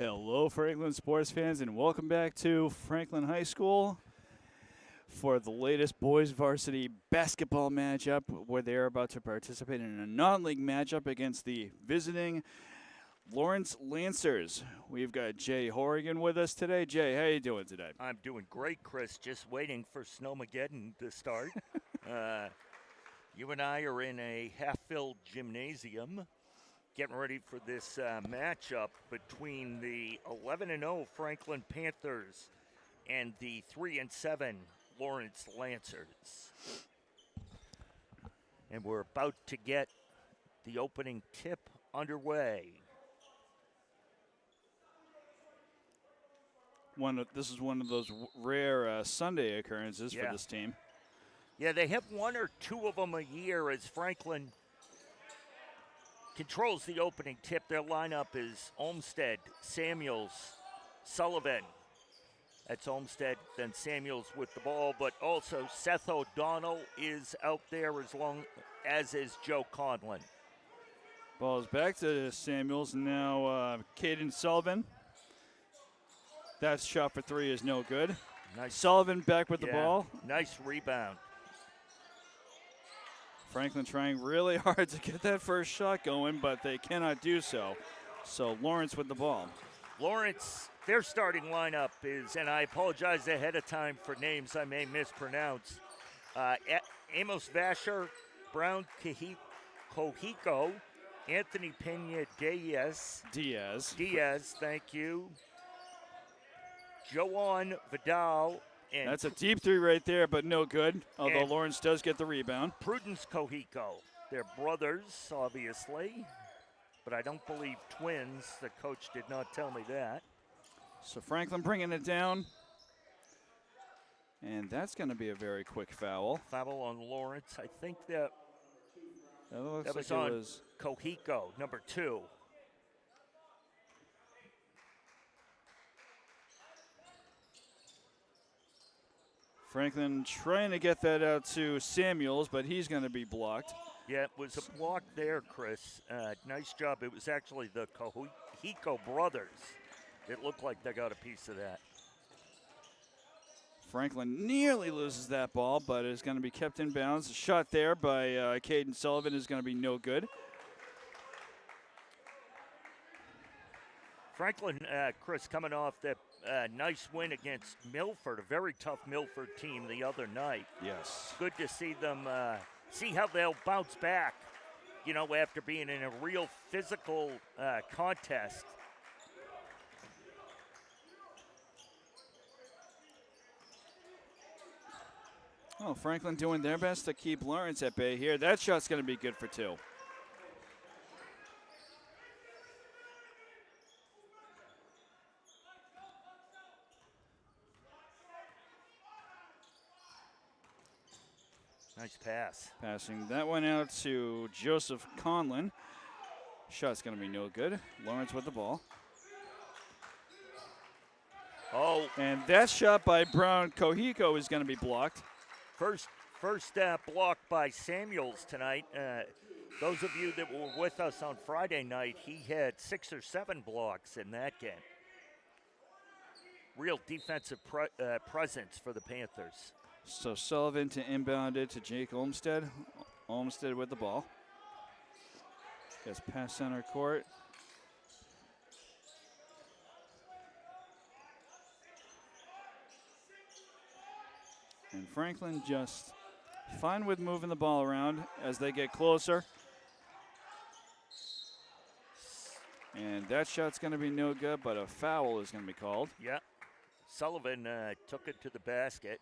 Hello, Franklin sports fans, and welcome back to Franklin High School for the latest boys varsity basketball matchup where they're about to participate in a non-league matchup against the visiting Lawrence Lancers. We've got Jay Horrigan with us today. Jay, how you doing today? I'm doing great, Chris. Just waiting for Snowmageddon to start. You and I are in a half-filled gymnasium getting ready for this matchup between the 11-0 Franklin Panthers and the 3-7 Lawrence Lancers. And we're about to get the opening tip underway. This is one of those rare Sunday occurrences for this team. Yeah, they have one or two of them a year as Franklin controls the opening tip. Their lineup is Olmsted, Samuels, Sullivan. That's Olmsted, then Samuels with the ball, but also Seth O'Donnell is out there as is Joe Conlon. Ball is back to Samuels. Now Caden Sullivan. That shot for three is no good. Nice. Sullivan back with the ball. Nice rebound. Franklin trying really hard to get that first shot going, but they cannot do so. So Lawrence with the ball. Lawrence, their starting lineup is, and I apologize ahead of time for names I may mispronounce, Amos Vasher, Brown Cohico, Anthony Pena Diaz, thank you. Joan Vidal. And that's a deep three right there, but no good, although Lawrence does get the rebound. Prudence Cohico. They're brothers, obviously, but I don't believe twins. The coach did not tell me that. So Franklin bringing it down, and that's going to be a very quick foul. Foul on Lawrence. I think that was like on Cohico, number 2. Franklin trying to get that out to Samuels, but he's going to be blocked. Yeah, it was a block there, Chris. Nice job. It was actually the Cohico brothers. It looked like they got a piece of that. Franklin nearly loses that ball, but is going to be kept in bounds. A shot there by Caden Sullivan is going to be no good. Franklin, Chris, coming off that nice win against Milford, a very tough Milford team the other night. Yes. Good to see them, see how they'll bounce back, after being in a real physical contest. Oh, Franklin doing their best to keep Lawrence at bay here. That shot's going to be good for 2. Nice pass. Passing that one out to Joseph Conlon. Shot's going to be no good. Lawrence with the ball. Oh. And that shot by Brown Cohico is going to be blocked. First block by Samuels tonight. Those of you that were with us on Friday night, he had 6 or 7 blocks in that game. Real defensive presence for the Panthers. So Sullivan to inbound it to Jake Olmsted. Olmsted with the ball. Gets past center court. And Franklin just fine with moving the ball around as they get closer. And that shot's going to be no good, but a foul is going to be called. Yeah. Sullivan took it to the basket.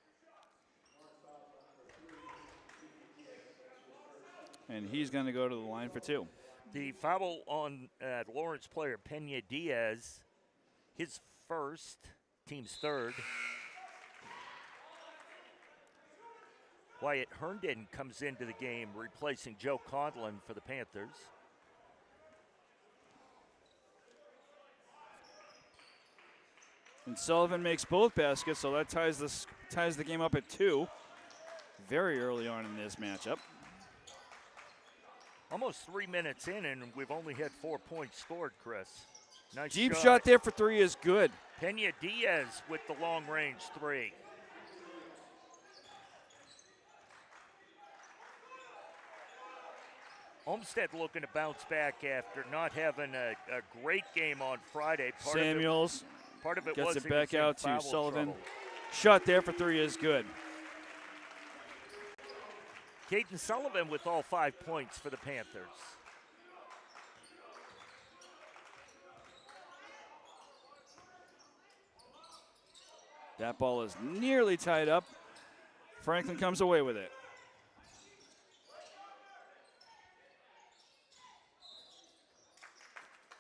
And he's going to go to the line for 2. The foul on Lawrence player Pena Diaz, his first, team's third. Wyatt Herndon comes into the game, replacing Joe Conlon for the Panthers. And Sullivan makes both baskets, so that ties the game up at 2 very early on in this matchup. Almost 3 minutes in, and we've only had 4 points scored, Chris. Nice Deep shot there for three is good. Pena Diaz with the long range three. Olmsted looking to bounce back after not having a great game on Friday. Samuels part of it gets was it he back was in out to foul Sullivan. trouble. Shot there for three is good. Caden Sullivan with all 5 points for the Panthers. That ball is nearly tied up. Franklin comes away with it.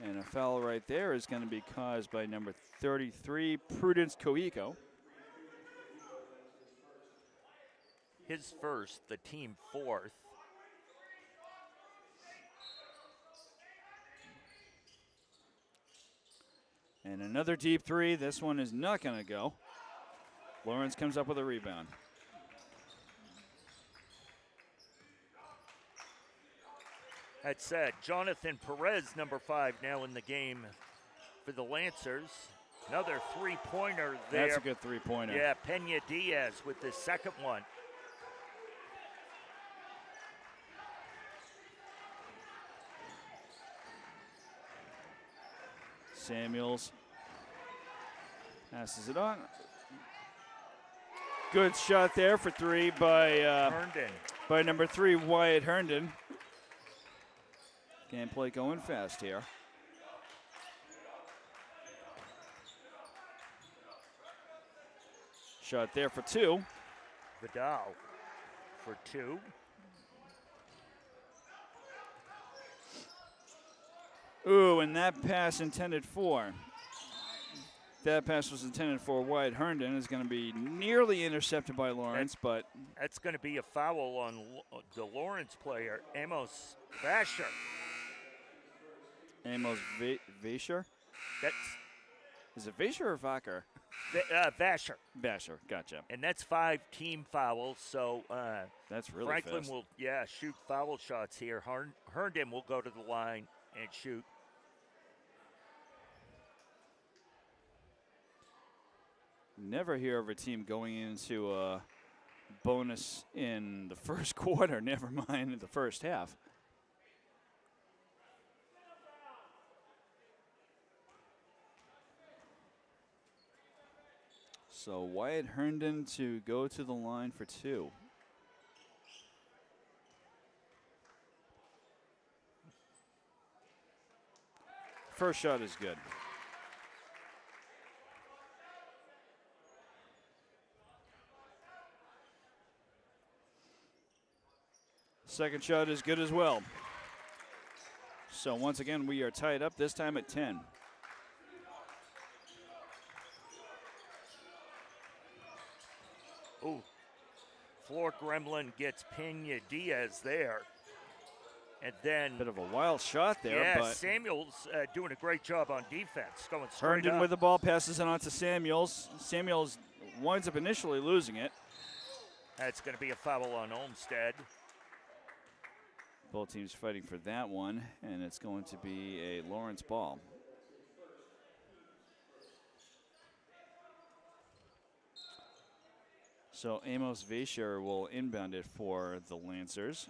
And a foul right there is going to be caused by number 33, Prudence Cohico. His first, the team fourth. And another deep three. This one is not going to go. Lawrence comes up with a rebound. That's Jonathan Perez, number 5, now in the game for the Lancers. Another three-pointer there. That's a good three-pointer. Yeah, Pena Diaz with the second one. Samuels passes it on. Good shot there for three by Herndon. By number 3, Wyatt Herndon. Gameplay going fast here. Shot there for two. Vidal for two. Ooh, and that pass intended for. That pass was intended for Wyatt Herndon. Is going to be nearly intercepted by Lawrence, but that's going to be a foul on the Lawrence player, Amos Vasher. Amos Vasher? Is it Vasher or Vacher? Vasher. Vasher, gotcha. And that's 5 team fouls, so that's really Franklin fast. will, shoot foul shots here. Herndon will go to the line and shoot. Never hear of a team going into a bonus in the first quarter, never mind in the first half. So Wyatt Herndon to go to the line for two. First shot is good. Second shot is good as well. So once again, we are tied up, this time at 10. Ooh, floor gremlin gets Pena Diaz there. And then Bit of a wild shot there, yeah, but Samuels doing a great job on defense, going straight Herndon up. with the ball, passes it on to Samuels. Samuels winds up initially losing it. That's going to be a foul on Olmsted. Both teams fighting for that one, and it's going to be a Lawrence ball. So Amos Vasher will inbound it for the Lancers.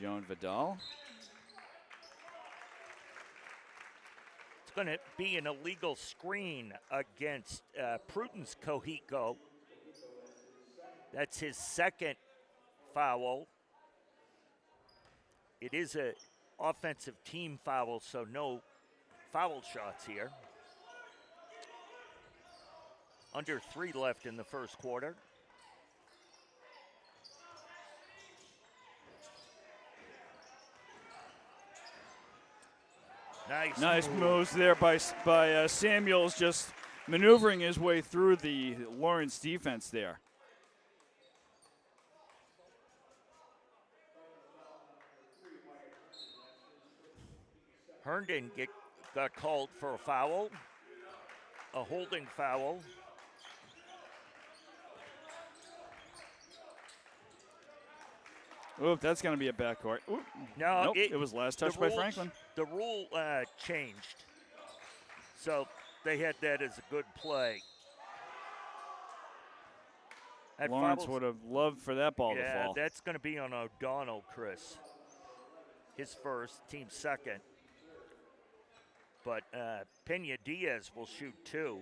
Joan Vidal. It's going to be an illegal screen against Prudence Cohico. That's his second foul. It is an offensive team foul, so no foul shots here. Under 3 left in the first quarter. Nice moves there by Samuels, just maneuvering his way through the Lawrence defense there. Herndon got called for a foul, a holding foul. Oop, that's going to be a backcourt. Oop. No, Nope, it was last touch by Franklin. The rule changed. So they had that as a good play. That Lawrence fouls- would have loved for that ball to Yeah, fall. that's going to be on O'Donnell, Chris. His first, team second. But Pena Diaz will shoot 2.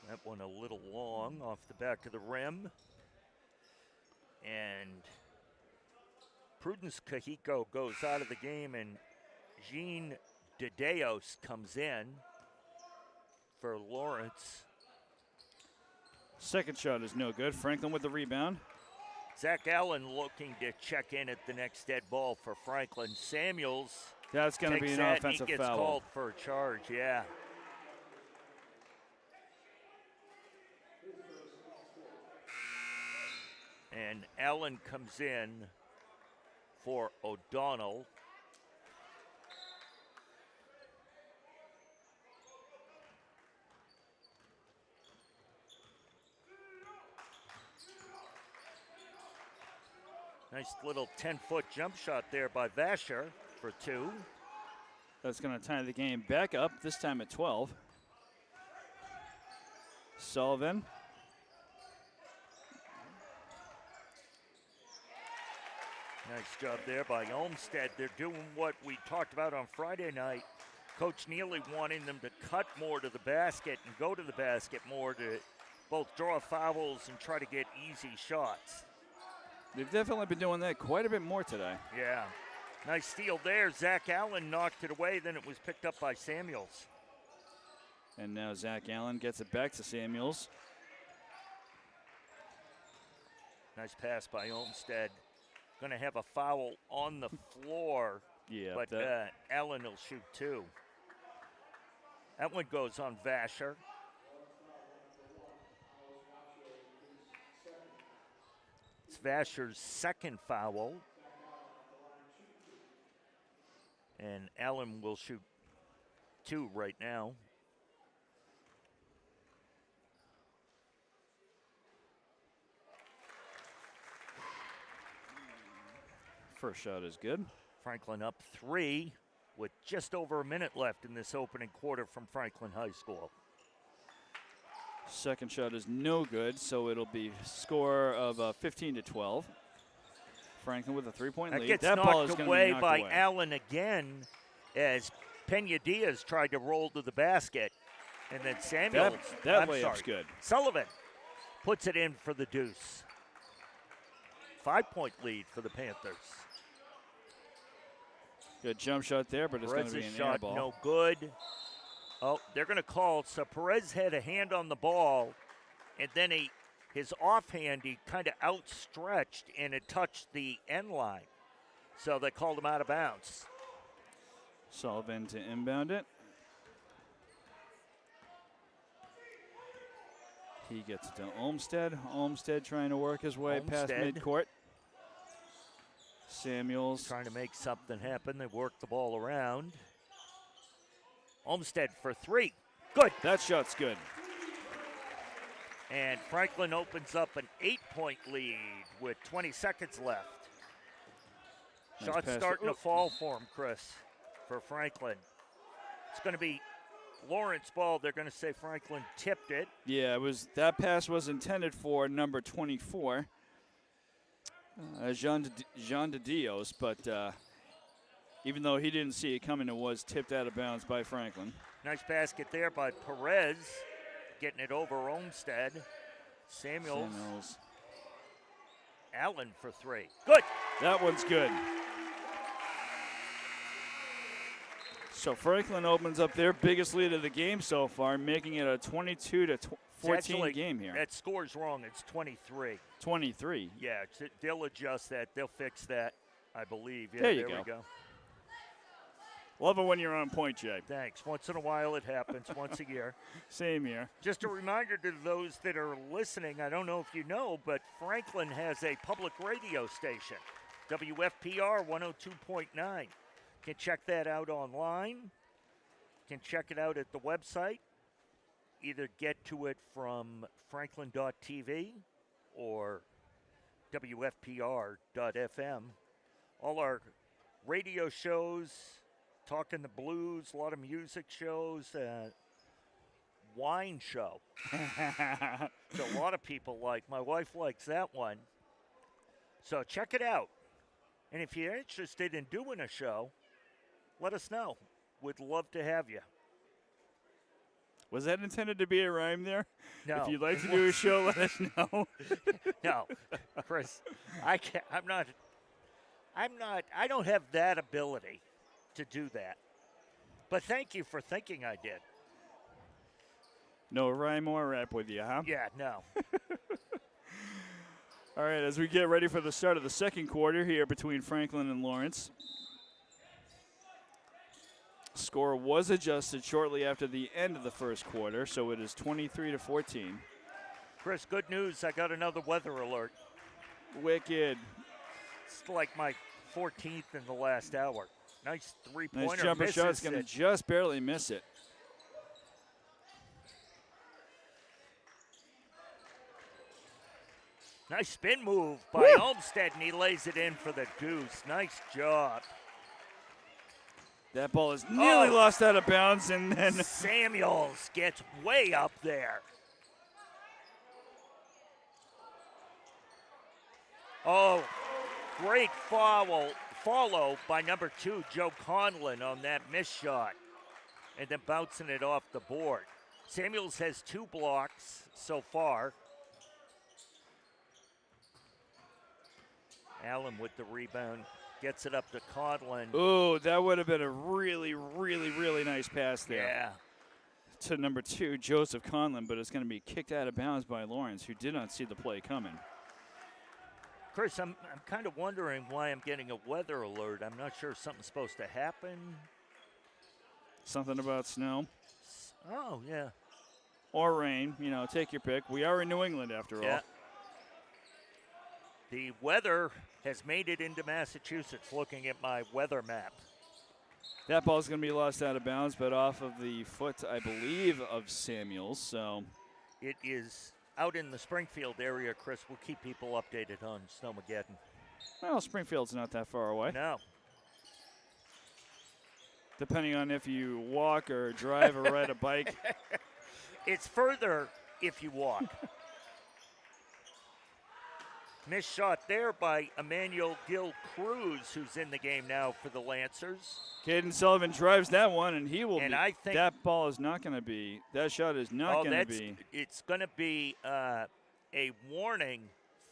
That one a little long off the back of the rim. And Prudence Cajico goes out of the game, and Jean DeDeos comes in for Lawrence. Second shot is no good. Franklin with the rebound. Zach Allen looking to check in at the next dead ball for Franklin. Samuels That's going to be takes an that, offensive and he gets foul. called for a charge, yeah. And Allen comes in for O'Donnell. Nice little 10-foot jump shot there by Vasher for 2. That's going to tie the game back up, this time at 12. Sullivan. Nice job there by Olmstead. They're doing what we talked about on Friday night. Coach Neely wanting them to cut more to the basket and go to the basket more to both draw fouls and try to get easy shots. They've definitely been doing that quite a bit more today. Yeah. Nice steal there. Zach Allen knocked it away, then it was picked up by Samuels. And now Zach Allen gets it back to Samuels. Nice pass by Olmstead. Going to have a foul on the floor, Yeah, but Allen will shoot 2. That one goes on Vasher. It's Vasher's second foul. And Allen will shoot 2 right now. First shot is good. Franklin up 3 with just over a minute left in this opening quarter from Franklin High School. Second shot is no good, so it'll be score of 15-12. Franklin with a 3-point That lead. gets That ball is knocked going to away be knocked by away. Allen again as Pena Diaz tried to roll to the basket. And then Samuels, That I'm layup's sorry, good. Sullivan puts it in for the deuce. 5-point lead for the Panthers. Good jump shot there, but it's going to be Perez's an air shot ball. no good. Oh, they're going to call. So Perez had a hand on the ball, and then his offhand, he kind of outstretched, and it touched the end line. So they called him out of bounds. Sullivan to inbound it. He gets it to Olmstead. Olmstead trying to work his way past Olmstead. midcourt. Samuels. Trying to make something happen. They work the ball around. Olmstead for 3. Good. That shot's good. And Franklin opens up an 8-point lead with 20 seconds left. Nice Shots pass. starting to Oop. fall for him, Chris, for Franklin. It's going to be Lawrence ball. They're going to say Franklin tipped it. Yeah, it was. That pass was intended for number 24, Jean de Dios, but even though he didn't see it coming, it was tipped out of bounds by Franklin. Nice basket there by Perez, getting it over Olmstead. Samuels. Allen for 3. Good. That one's good. So Franklin opens up their biggest lead of the game so far, making it a 22-14 Actually, game here. That score's wrong. It's 23. 23. Yeah, they'll adjust that. They'll fix that, I believe. Yeah, There you we go. go. Love it when you're on point, Jay. Thanks. Once in a while it happens, once a year. Same here. Just a reminder to those that are listening, I don't know if you know, but Franklin has a public radio station, WFPR 102.9. You can check that out online. can check it out at the website. Either get to it from franklin.tv or WFPR.FM. All our radio shows, Talking the Blues, a lot of music shows, wine show. So a lot of people like. My wife likes that one. So check it out. And if you're interested in doing a show, let us know. We'd love to have you. Was that intended to be a rhyme there? No. If you'd like to do a show, let us know. No, Chris, I can't. I don't have that ability to do that. But thank you for thinking I did. No rhyme or rap with you, huh? Yeah, no. All right, as we get ready for the start of the second quarter here between Franklin and Lawrence. Score was adjusted shortly after the end of the first quarter, so it is 23-14. Chris, good news. I got another weather alert. Wicked. It's like my 14th in the last hour. Nice three-pointer. Nice jumper shot. It's going to just barely miss it. Nice spin move by Olmstead, and he lays it in for the deuce. Nice job. That ball is nearly lost out of bounds, and then Samuels gets way up there. Oh, great follow by number 2, Joe Conlon, on that missed shot, and then bouncing it off the board. Samuels has 2 blocks so far. Allen with the rebound. Gets it up to Conlon. Ooh, that would have been a really, really, really nice pass there. Yeah. To number 2, Joseph Conlon, but it's going to be kicked out of bounds by Lawrence, who did not see the play coming. Chris, I'm kind of wondering why I'm getting a weather alert. I'm not sure if something's supposed to happen. Something about snow. Oh, yeah. Or rain, take your pick. We are in New England after all. The weather has made it into Massachusetts, looking at my weather map. That ball's going to be lost out of bounds, but off of the foot, I believe, of Samuels. So it is out in the Springfield area, Chris. We'll keep people updated on Snowmageddon. Well, Springfield's not that far away. No. Depending on if you walk or drive or ride a bike. It's further if you walk. Missed shot there by Emmanuel Gil-Cruz, who's in the game now for the Lancers. Caden Sullivan drives that one, and he will. And I think that ball is not going to be. That shot is not going to be. It's going to be a warning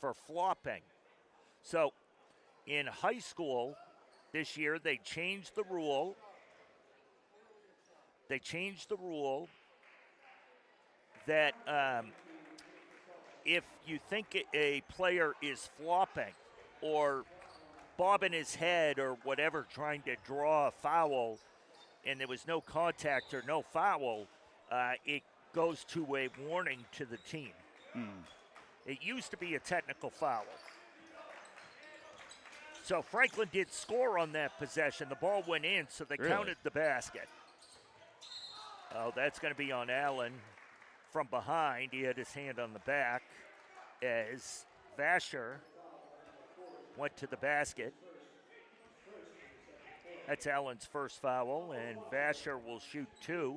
for flopping. So, in high school this year, they changed the rule. That if you think a player is flopping or bobbing his head or whatever, trying to draw a foul, and there was no contact or no foul, it goes to a warning to the team. It used to be a technical foul. So Franklin did score on that possession. The ball went in, so they counted the basket. Oh, that's going to be on Allen from behind. He had his hand on the back as Vasher went to the basket. That's Allen's first foul, and Vasher will shoot 2.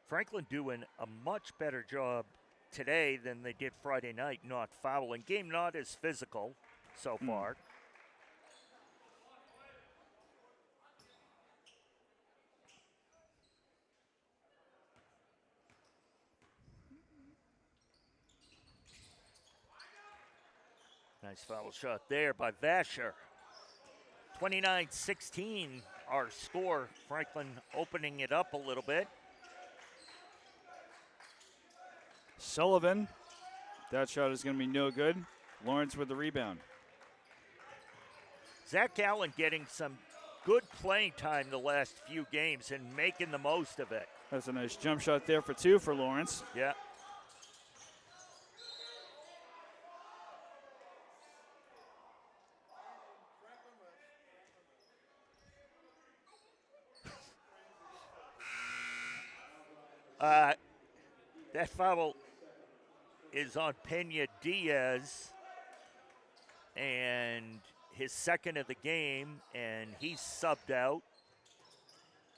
Franklin doing a much better job today than they did Friday night, not fouling. Game not as physical so far. Nice foul shot there by Vasher. 29-16 our score. Franklin opening it up a little bit. Sullivan, that shot is going to be no good. Lawrence with the rebound. Zach Allen getting some good playing time the last few games and making the most of it. That's a nice jump shot there for 2 for Lawrence. Yeah. That foul is on Pena Diaz, and his second of the game, and he's subbed out.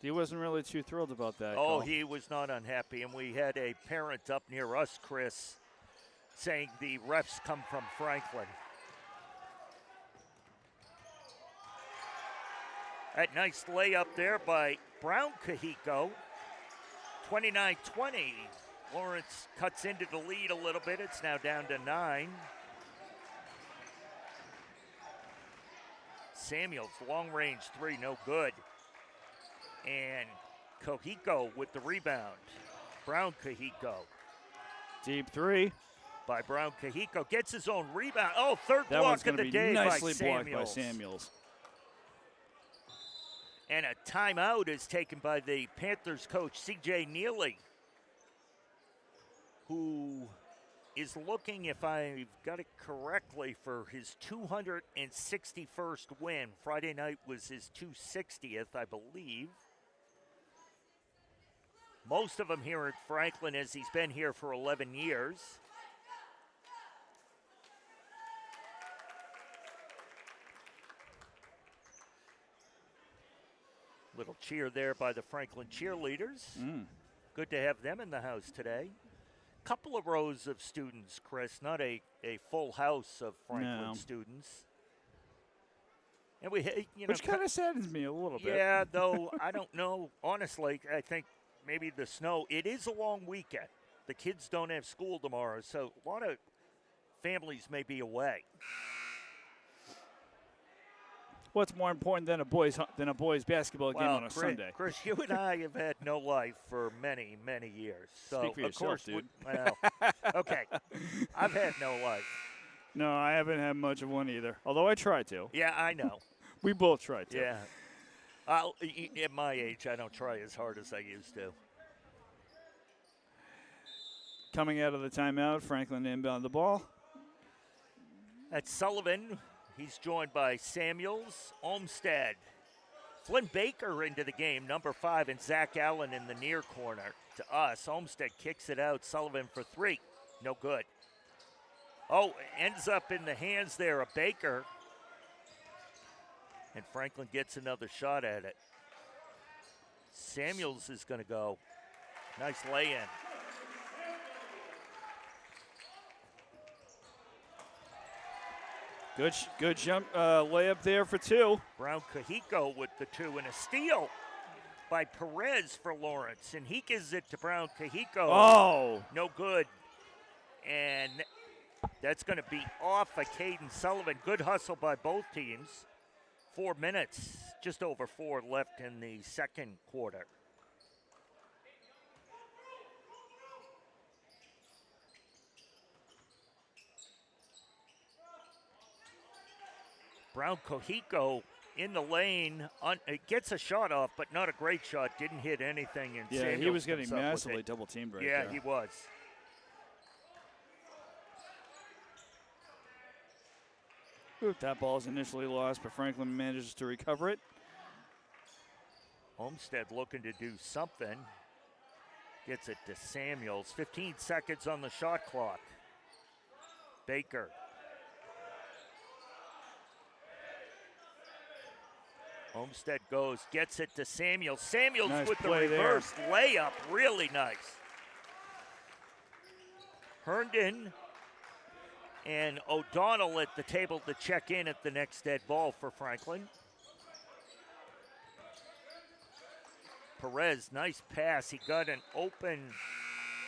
He wasn't really too thrilled about that. Oh, call. he was not unhappy, and we had a parent up near us, Chris, saying the refs come from Franklin. That nice layup there by Brown Cahico. 29-20. Lawrence cuts into the lead a little bit. It's now down to 9. Samuels, long range three, no good. And Cahico with the rebound. Brown Cahico. Deep three. By Brown Cahico. Gets his own rebound. Oh, third That block one's of going to the be day nicely by blocked Samuels. by Samuels. And a timeout is taken by the Panthers coach, C.J. Neely, who is looking, if I've got it correctly, for his 261st win. Friday night was his 260th, I believe. Most of them here at Franklin, as he's been here for 11 years. Little cheer there by the Franklin cheerleaders. Good to have them in the house today. Couple of rows of students, Chris, not a full house of Franklin students. And we, which kind of saddens me a little bit. Yeah, though I don't know. Honestly, I think maybe the snow. It is a long weekend. The kids don't have school tomorrow, so a lot of families may be away. What's more important than a boys basketball game on a Sunday? Chris, you and I have had no life for many, many years. So Speak for of yourself, course, dude. Well, okay, I've had no life. No, I haven't had much of one either. Although I try to. Yeah, I know. We both try to. Yeah. At my age, I don't try as hard as I used to. Coming out of the timeout, Franklin inbound the ball. That's Sullivan. He's joined by Samuels, Olmstead, Flynn Baker into the game, number 5, and Zach Allen in the near corner to us. Olmstead kicks it out. Sullivan for 3. No good. Oh, ends up in the hands there of Baker. And Franklin gets another shot at it. Samuels is going to go. Nice lay-in. Good jump layup there for 2. Brown Cahico with the 2 and a steal by Perez for Lawrence. And he gives it to Brown Cahico. Oh. No good. And that's going to be off of Caden Sullivan. Good hustle by both teams. 4 minutes, just over 4 left in the second quarter. Brown Cahico in the lane, gets a shot off, but not a great shot. Didn't hit anything. And Yeah, Samuels he was getting comes up with massively it. double teamed right Yeah, there. he was. Oop, that ball is initially lost, but Franklin manages to recover it. Olmstead looking to do something. Gets it to Samuels. 15 seconds on the shot clock. Baker. Olmstead goes, gets it to Samuels. Samuels Nice with the play there. reverse layup. Really nice. Herndon and O'Donnell at the table to check in at the next dead ball for Franklin. Perez, nice pass. He got an open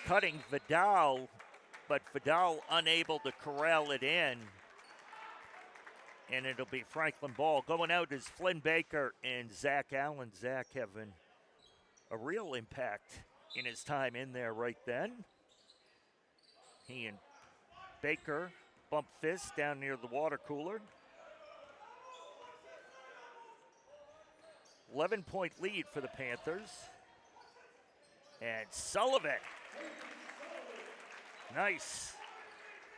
cutting Vidal, but Vidal unable to corral it in. And it'll be Franklin ball. Going out is Flynn Baker and Zach Allen. Zach having a real impact in his time in there right then. He and Baker bump fists down near the water cooler. 11-point lead for the Panthers. And Sullivan. Nice.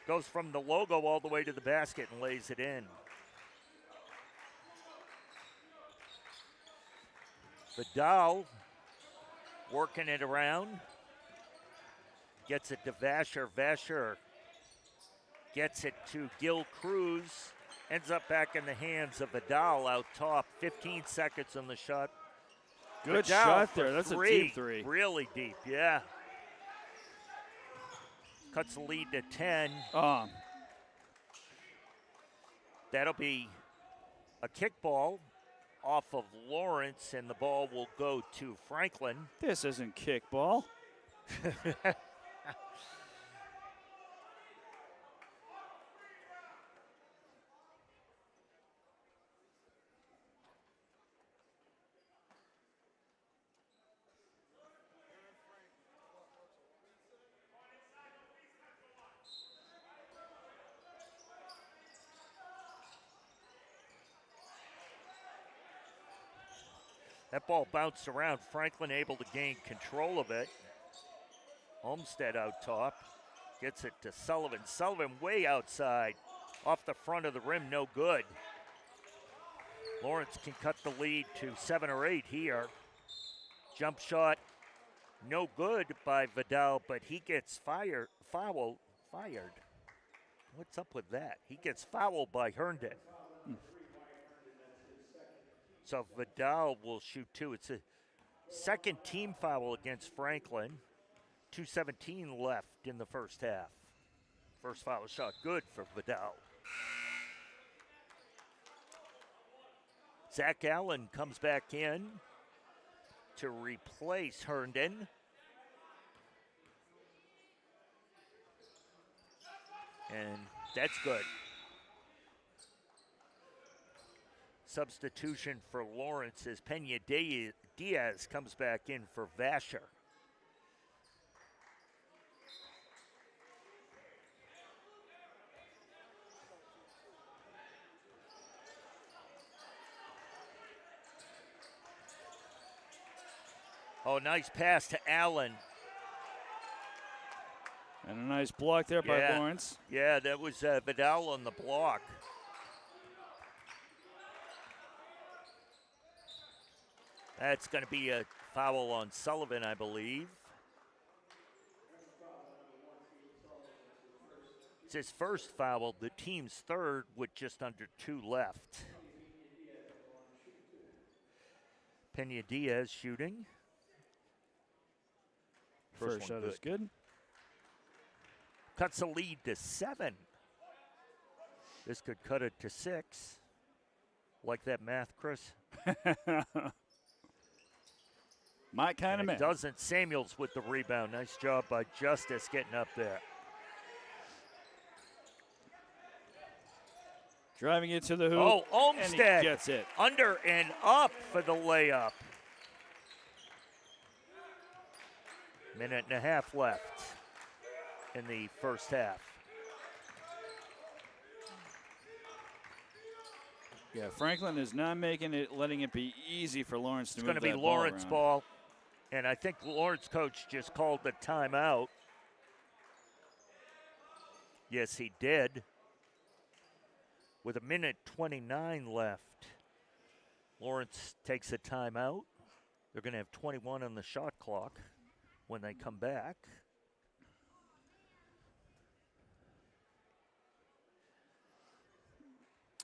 Goes from the logo all the way to the basket and lays it in. Vidal working it around. Gets it to Vasher. Vasher gets it to Gil Cruz. Ends up back in the hands of Vidal out top. 15 seconds on the shot. Good Vidal shot for there. That's three. a deep three. Really deep, yeah. Cuts the lead to 10. That'll be a kickball off of Lawrence, and the ball will go to Franklin. This isn't kickball. That ball bounced around. Franklin able to gain control of it. Olmsted out top. Gets it to Sullivan. Sullivan way outside. Off the front of the rim, no good. Lawrence can cut the lead to 7 or 8 here. Jump shot, no good by Vidal, but he gets fouled. What's up with that? He gets fouled by Herndon. So Vidal will shoot 2. It's a second team foul against Franklin. 2:17 left in the first half. First foul shot good for Vidal. Zach Allen comes back in to replace Herndon. And that's good. Substitution for Lawrence as Pena Diaz comes back in for Vasher. Oh, nice pass to Allen. And a nice block there by Lawrence. Yeah, that was Vidal on the block. That's going to be a foul on Sullivan, I believe. It's his first foul, the team's third with just under 2 left. Pena Diaz shooting. First shot is good. Cuts the lead to 7. This could cut it to 6. Like that math, Chris? My kind of man. Doesn't. Samuels with the rebound. Nice job by Justice getting up there. Driving it to the hoop. Oh, Olmsted and he gets it. Under and up for the layup. Minute and a half left in the first half. Yeah, Franklin is not making it, letting it be easy for Lawrence to move that It's going to be Lawrence ball. And I think Lawrence coach just called the timeout. Yes, he did. With a minute 29 left, Lawrence takes a timeout. They're going to have 21 on the shot clock when they come back.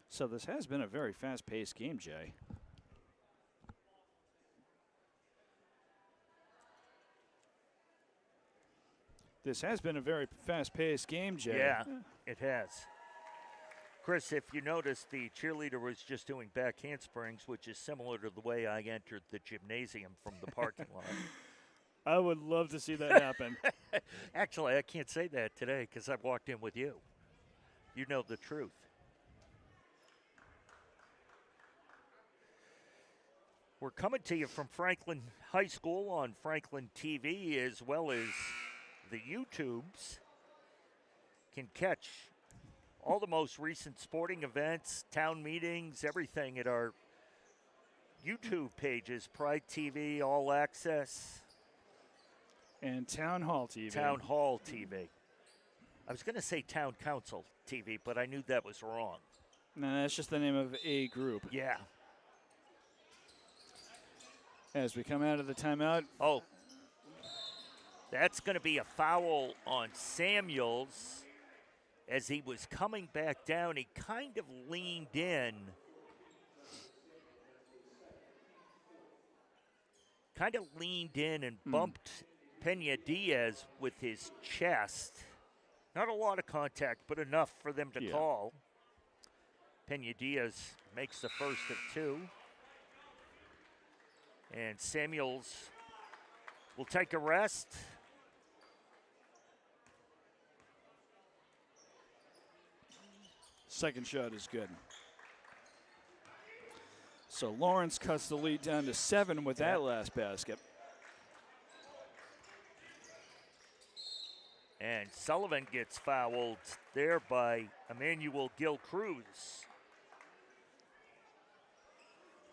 So this has been a very fast-paced game, Jay. This has been a very fast-paced game, Jay. Yeah, it has. Chris, if you notice, the cheerleader was just doing back handsprings, which is similar to the way I entered the gymnasium from the parking lot. I would love to see that happen. Actually, I can't say that today because I walked in with you. You know the truth. We're coming to you from Franklin High School on Franklin TV, as well as the YouTubes. Can catch all the most recent sporting events, town meetings, everything at our YouTube pages, Pride TV, All Access. And Town Hall TV. Town Hall TV. I was going to say Town Council TV, but I knew that was wrong. No, that's just the name of a group. Yeah. As we come out of the timeout. Oh. That's going to be a foul on Samuels. As he was coming back down, he kind of leaned in. And bumped Pena Diaz with his chest. Not a lot of contact, but enough for them to call. Pena Diaz makes the first of two. And Samuels will take a rest. Second shot is good. So Lawrence cuts the lead down to 7 with that last basket. And Sullivan gets fouled there by Emmanuel Gil-Cruz.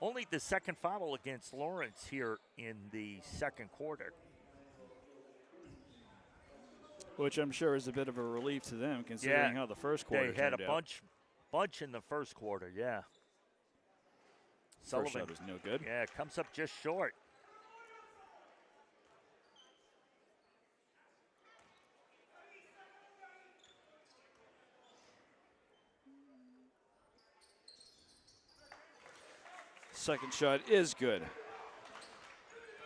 Only the second foul against Lawrence here in the second quarter. Which I'm sure is a bit of a relief to them, considering how the first quarter they had a turned out. bunch in the first quarter, yeah. First shot was no good. Yeah, it comes up just short. Second shot is good.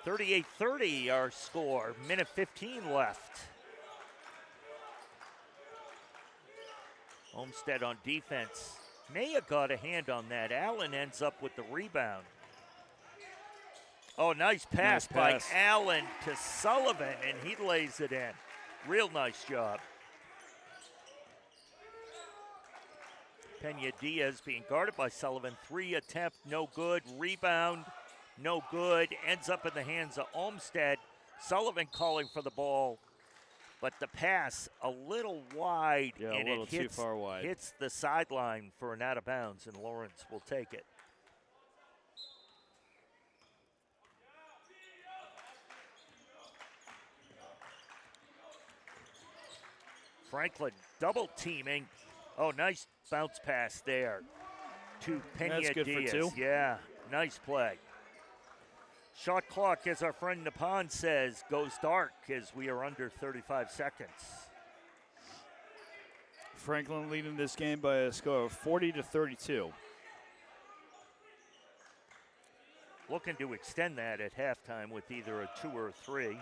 38-30 our score, minute 15 left. Olmsted on defense. May have got a hand on that. Allen ends up with the rebound. Oh, nice pass by Allen to Sullivan, and he lays it in. Real nice job. Pena Diaz being guarded by Sullivan. 3 attempt, no good. Rebound, no good. Ends up in the hands of Olmsted. Sullivan calling for the ball. But the pass a little wide, and a little too far wide. Hits the sideline for an out of bounds, and Lawrence will take it. Franklin double teaming. Oh, nice bounce pass there to Pena Diaz. That's good for 2. Yeah, nice play. Shot clock, as our friend Nippon says, goes dark as we are under 35 seconds. Franklin leading this game by a score of 40-32. Looking to extend that at halftime with either a 2 or a 3.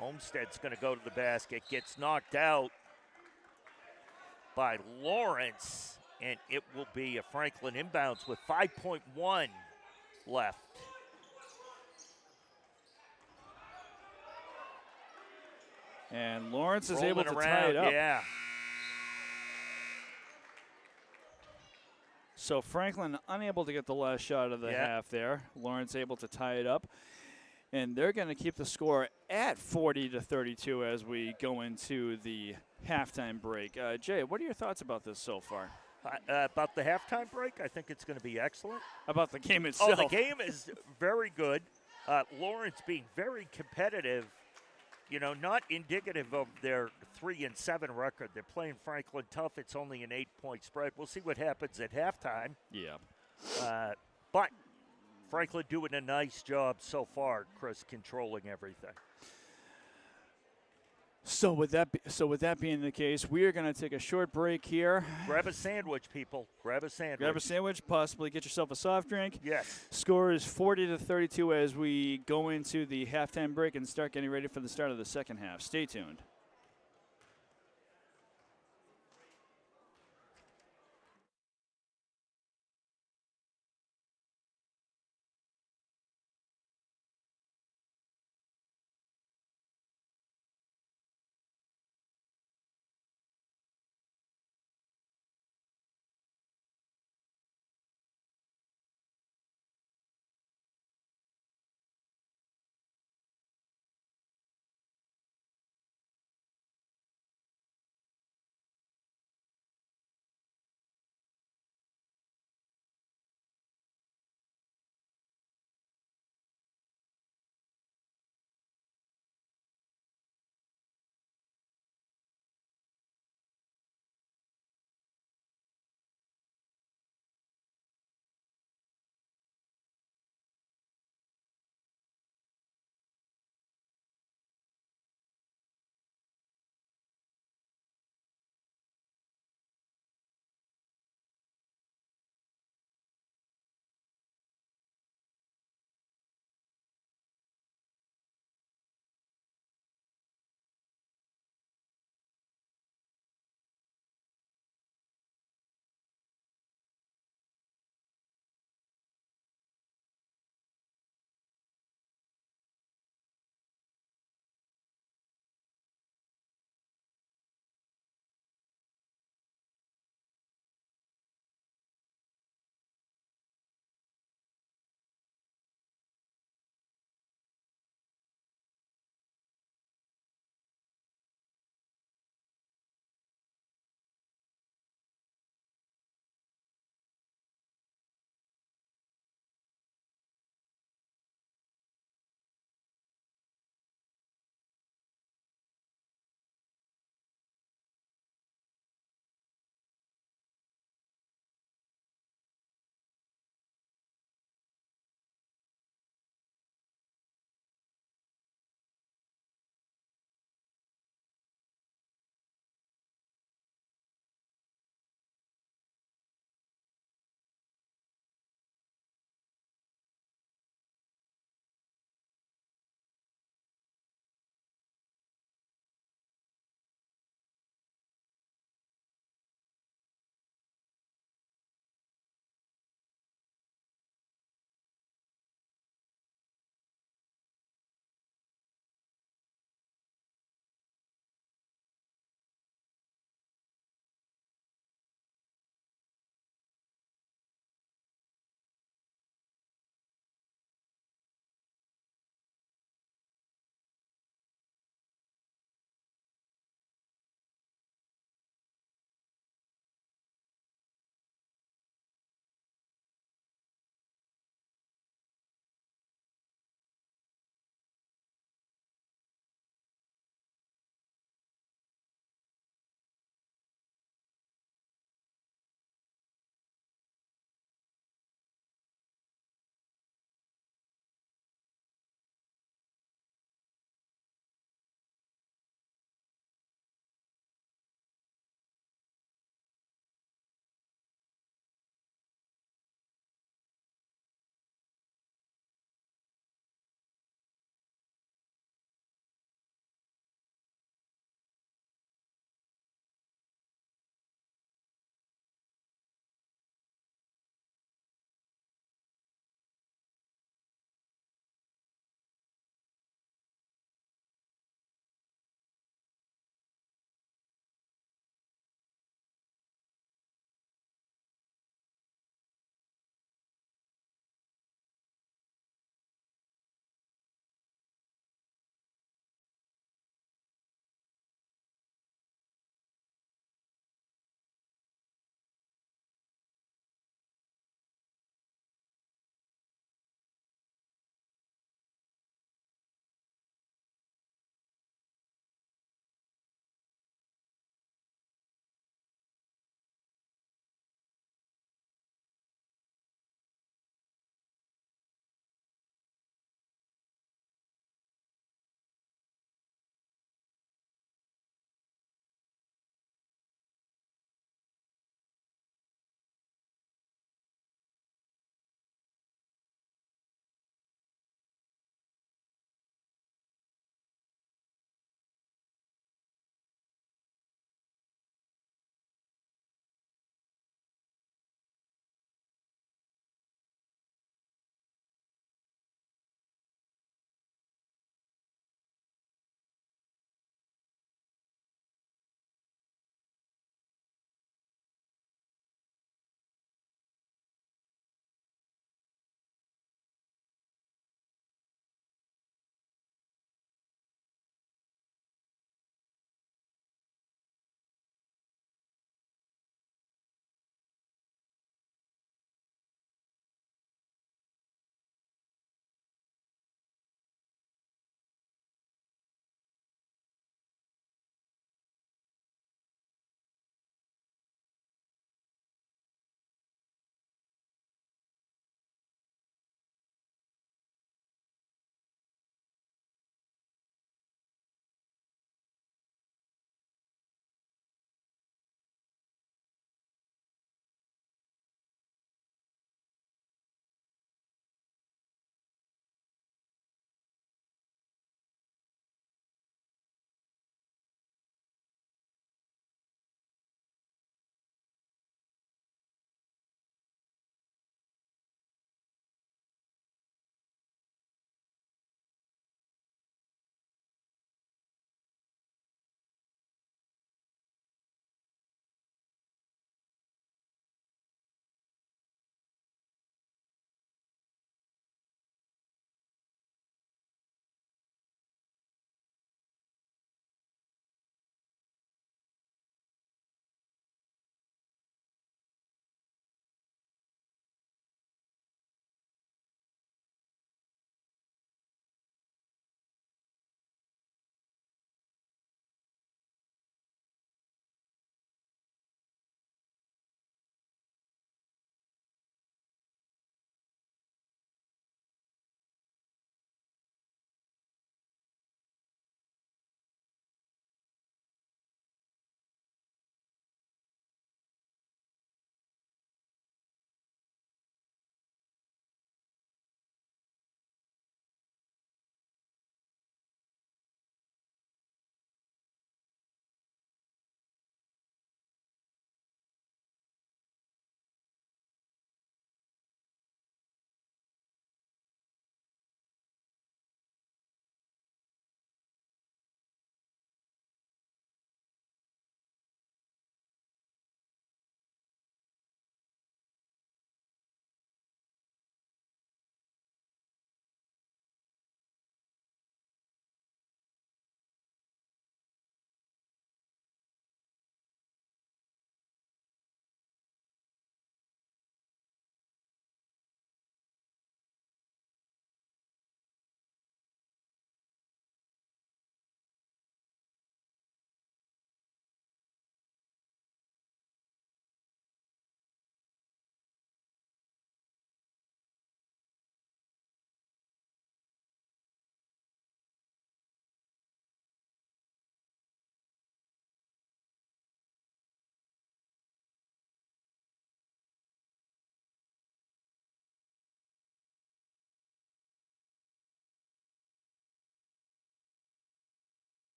Olmsted's going to go to the basket, gets knocked out by Lawrence. And it will be a Franklin inbounds with 5.1 left. And Lawrence is Rolling able to around, tie it up. Yeah. So Franklin unable to get the last shot of the half there. Lawrence able to tie it up. And they're going to keep the score at 40-32 as we go into the halftime break. Jay, what are your thoughts about this so far? About the halftime break, I think it's going to be excellent. About the game itself? Oh, the game is very good. Lawrence being very competitive, not indicative of their 3-7 record. They're playing Franklin tough. It's only an 8-point spread. We'll see what happens at halftime. Yeah. But Franklin doing a nice job so far, Chris, controlling everything. So with that being the case, we are going to take a short break here. Grab a sandwich, people. Grab a sandwich. Grab a sandwich, possibly get yourself a soft drink. Yes. Score is 40-32 as we go into the halftime break and start getting ready for the start of the second half. Stay tuned.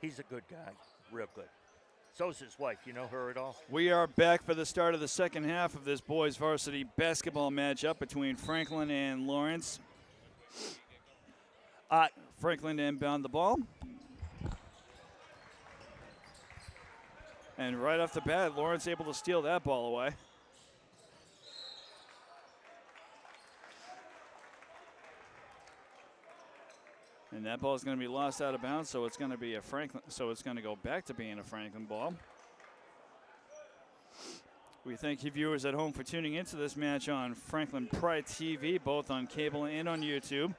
He's a good guy, real good. So's his wife. You know her at all? We are back for the start of the second half of this boys varsity basketball matchup between Franklin and Lawrence. Franklin to inbound the ball. And right off the bat, Lawrence able to steal that ball away. And that ball is going to be lost out of bounds, so it's going to be a Franklin. So it's going to go back to being a Franklin ball. We thank you viewers at home for tuning into this match on Franklin Pride TV, both on cable and on YouTube.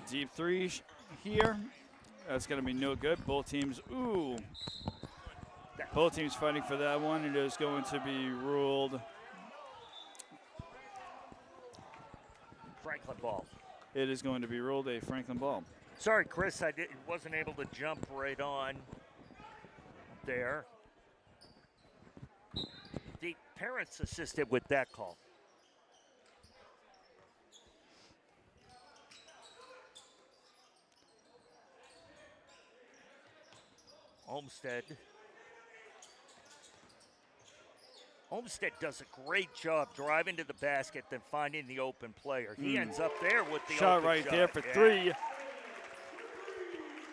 Deep three here. That's going to be no good. Both teams, both teams fighting for that one. It is going to be ruled Franklin ball. It is going to be ruled a Franklin ball. Sorry, Chris, I wasn't able to jump right on there. The parents assisted with that call. Olmsted does a great job driving to the basket, then finding the open player. He ends up there with the shot open right shot. there for three.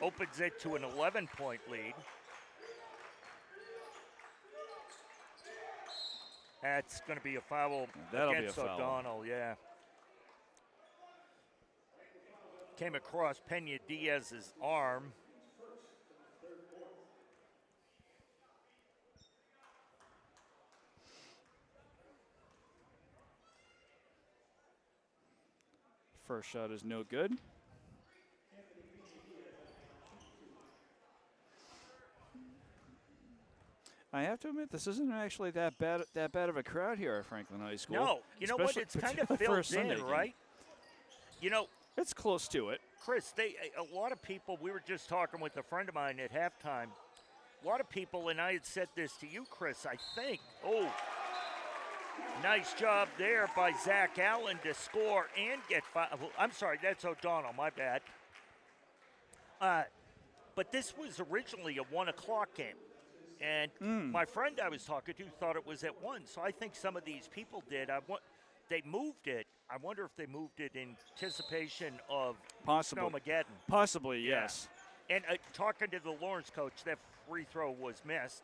Opens it to an 11-point lead. That's going to be a foul against O'Donnell, yeah. Came across Pena Diaz's arm. First shot is no good. I have to admit, this isn't actually that bad of a crowd here at Franklin High School. No, you know what? It's kind of filled in, right? You know, it's close to it. Chris, a lot of people. We were just talking with a friend of mine at halftime. A lot of people, and I had said this to you, Chris. I think. Oh, nice job there by Zach Allen to score and get five. I'm sorry, that's O'Donnell. My bad. But this was originally a 1 o'clock game. And my friend I was talking to thought it was at 1. So I think some of these people did. They moved it. I wonder if they moved it in anticipation of Snowmageddon. Possibly, yes. And talking to the Lawrence coach, that free throw was missed.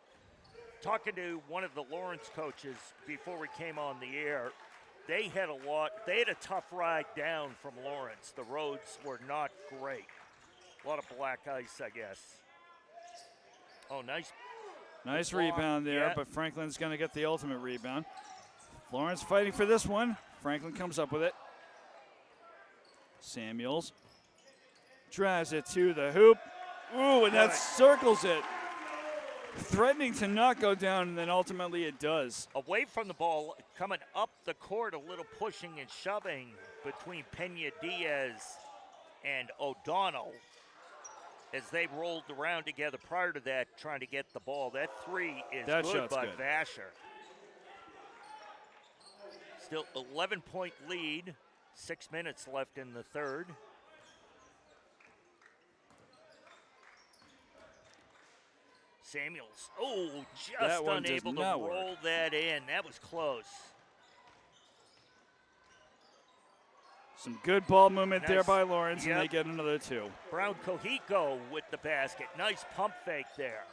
Talking to one of the Lawrence coaches before we came on the air, they had a tough ride down from Lawrence. The roads were not great. A lot of black ice, I guess. Oh, nice rebound there, but Franklin's going to get the ultimate rebound. Lawrence fighting for this one. Franklin comes up with it. Samuels drives it to the hoop. Ooh, and that circles it. Threatening to not go down, and then ultimately it does. Away from the ball, coming up the court, a little pushing and shoving between Pena Diaz and O'Donnell as they rolled around together prior to that, trying to get the ball. That three is good by Vasher. Still 11-point lead, 6 minutes left in the third. Samuels, just unable to roll that in. That was close. Some good ball movement there by Lawrence, and they get another two. Brown Kohiko with the basket. Nice pump fake there.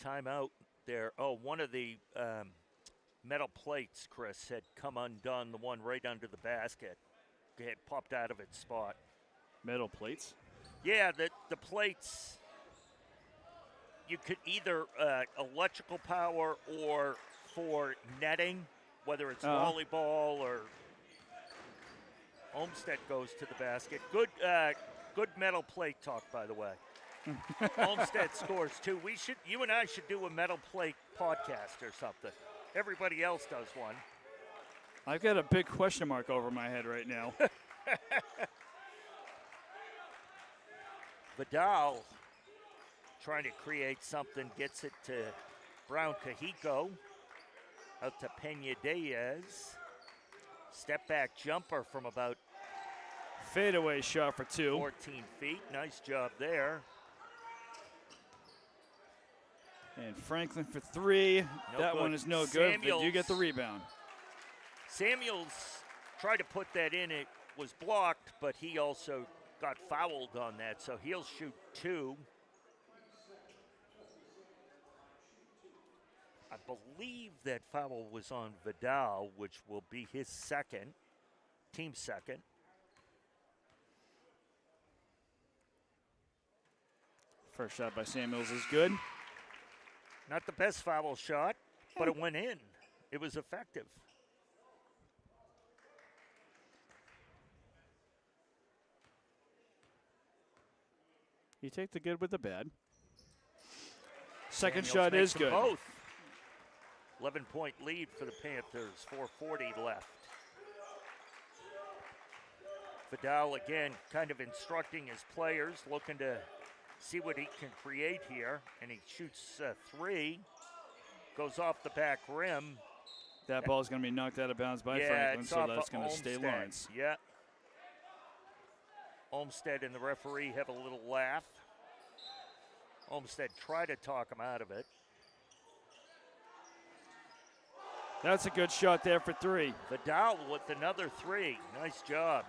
Timeout there. Oh, one of the metal plates, Chris, had come undone, the one right under the basket. It had popped out of its spot. Metal plates? Yeah, the plates, you could either electrical power or for netting, whether it's volleyball or Olmsted goes to the basket. Good metal plate talk, by the way. Olmsted scores too. You and I should do a metal plate podcast or something. Everybody else does one. I've got a big question mark over my head right now. Vidal trying to create something, gets it to Brown Kohiko. Out to Pena Diaz. Step back jumper from about Fadeaway shot for 2. 14 feet. Nice job there. And Franklin for 3. No That good. one is no good. They do Samuels. get the rebound. Samuels tried to put that in. It was blocked, but he also got fouled on that, so he'll shoot 2. I believe that foul was on Vidal, which will be his second, team second. First shot by Samuels is good. Not the best foul shot, but it went in. It was effective. You take the good with the bad. Second Daniels shot makes is them good. Both. 11-point lead for the Panthers, 4:40 left. Vidal again kind of instructing his players, looking to see what he can create here. And he shoots 3, goes off the back rim. That ball is going to be knocked out of bounds by Yeah, Franklin, it's so off that's of going to stay Olmsted. Lawrence. Yeah. Olmsted and the referee have a little laugh. Olmsted tried to talk him out of it. That's a good shot there for 3. Vidal with another 3. Nice job.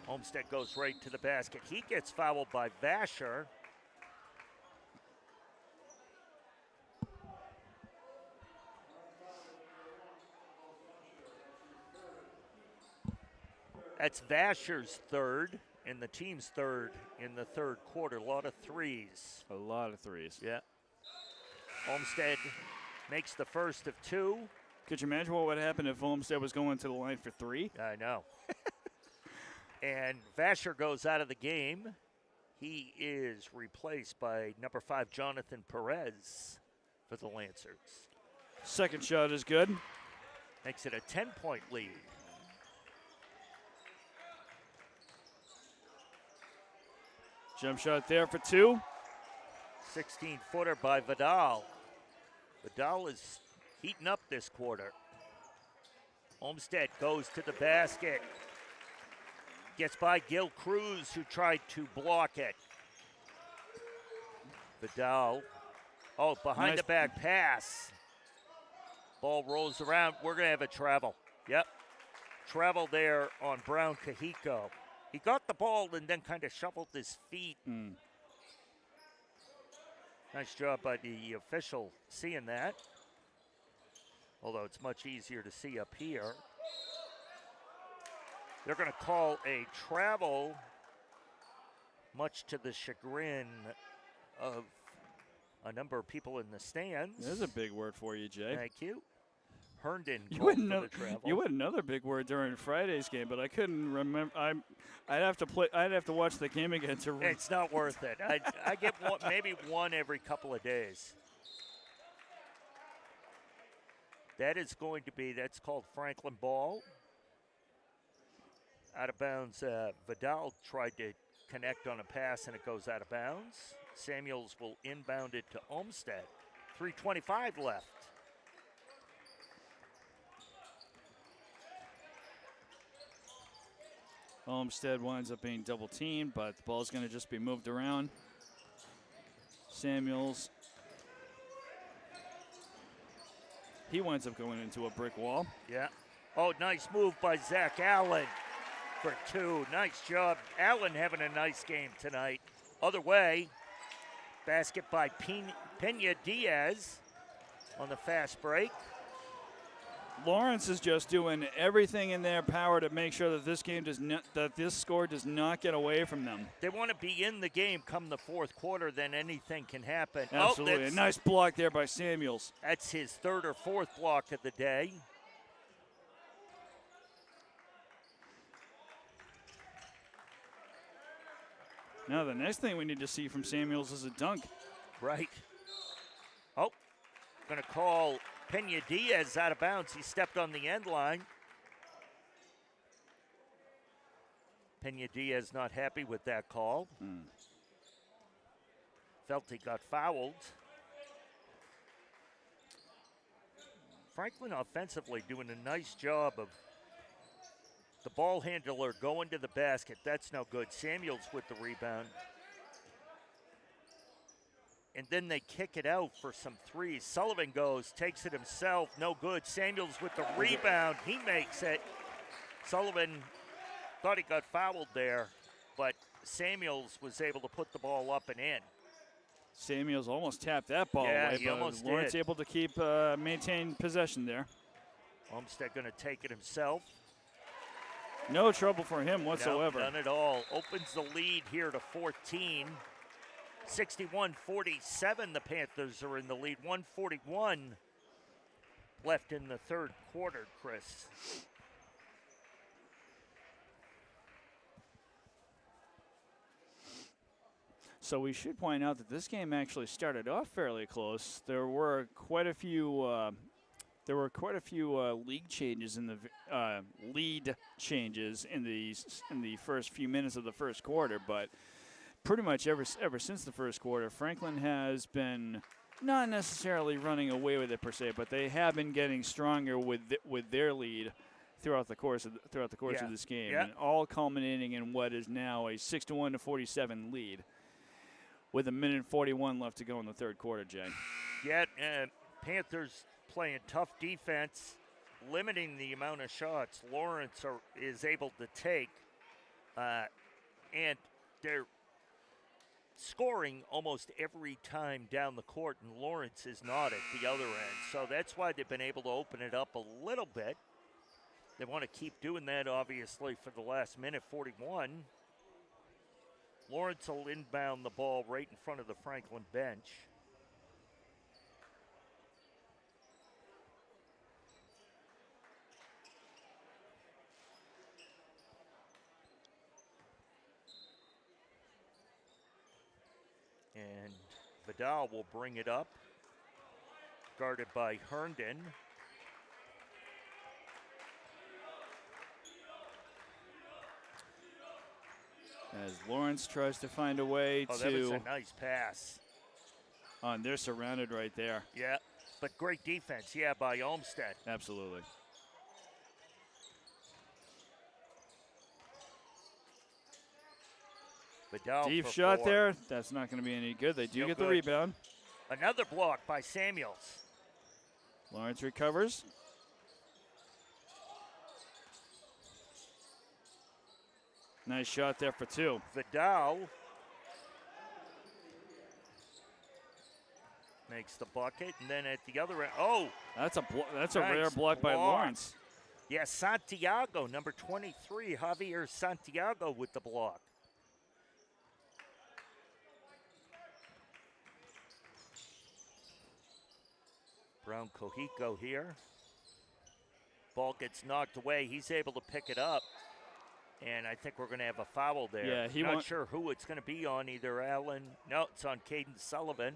Olmsted goes right to the basket. He gets fouled by Vasher. That's Vasher's third and the team's third in the third quarter. A lot of 3s. A lot of 3s. Yeah. Olmsted makes the first of 2. Could you imagine what would happen if Olmsted was going to the line for 3? I know. And Vasher goes out of the game. He is replaced by number 5, Jonathan Perez, for the Lancers. Second shot is good. Makes it a 10-point lead. Jump shot there for 2. 16-footer by Vidal. Vidal is heating up this quarter. Olmsted goes to the basket. Gets by Gil Cruz, who tried to block it. Vidal. Oh, behind Nice. the back pass. Ball rolls around. We're going to have a travel. Yep. Travel there on Brown Kahiko. He got the ball and then kind of shuffled his feet. Nice job by the official seeing that. Although it's much easier to see up here. They're going to call a travel, much to the chagrin of a number of people in the stands. There's a big word for you, Jay. Thank you. Herndon You called had, for the travel. you had another big word during Friday's game, but I couldn't remember. I'd have to play. I'd have to watch the game again to. It's not worth it. I get one, maybe one every couple of days. That is going to be, that's called Franklin ball. Out of bounds, Vidal tried to connect on a pass and it goes out of bounds. Samuels will inbound it to Olmsted. 3:25 left. Olmsted winds up being double teamed, but the ball's going to just be moved around. Samuels. He winds up going into a brick wall. Yeah. Oh, nice move by Zach Allen for 2. Nice job. Allen having a nice game tonight. Other way, basket by Pena Diaz on the fast break. Lawrence is just doing everything in their power to make sure that this game does not, that this score does not get away from them. They want to be in the game come the fourth quarter, then anything can happen. Absolutely. Oh, A nice block there by Samuels. that's his third or fourth block of the day. Now the next thing we need to see from Samuels is a dunk. Right. Oh, going to call Pena Diaz out of bounds. He stepped on the end line. Pena Diaz not happy with that call. Felt he got fouled. Franklin offensively doing a nice job of the ball handler going to the basket. That's no good. Samuels with the rebound. And then they kick it out for some threes. Sullivan goes, takes it himself, no good. Samuels with the rebound, he makes it. Sullivan thought he got fouled there, but Samuels was able to put the ball up and in. Samuels almost tapped that ball Yeah, away, he but almost Lawrence did. able to keep maintain possession there. Olmsted going to take it himself. No trouble for him whatsoever. No, none at all. Opens the lead here to 14. 61-47, the Panthers are in the lead. 1:41 left in the third quarter, Chris. So we should point out that this game actually started off fairly close. There were quite a few league changes in the lead changes in the first few minutes of the first quarter, but pretty much ever since the first quarter, Franklin has been not necessarily running away with it per se, but they have been getting stronger with their lead throughout the course of this game, Yeah. and all culminating in what is now a 61-47 lead, with 1:41 left to go in the third quarter, Jay. Yet, Panthers playing tough defense, limiting the amount of shots Lawrence is able to take, and they're scoring almost every time down the court, and Lawrence is not at the other end. So that's why they've been able to open it up a little bit. They want to keep doing that, obviously, for the last minute, 41. Lawrence will inbound the ball right in front of the Franklin bench. And Vidal will bring it up, guarded by Herndon. As Lawrence tries to find a way Oh, that was to, a nice pass. they're surrounded right there. Yeah, but great defense, yeah, by Olmsted. Absolutely. Vidal Deep for shot 4. there. That's not going to be any good. They do No get the good. rebound. Another block by Samuels. Lawrence recovers. Nice shot there for 2. Vidal makes the bucket, and then at the other end, That's a Nice rare block by block. Lawrence. yeah, Santiago, number 23, Javier Santiago with the block. Brown Cohico here. Ball gets knocked away. He's able to pick it up. And I think we're going to have a foul there. Yeah, he Not won't- sure who it's going to be on, either Allen. No, it's on Caden Sullivan.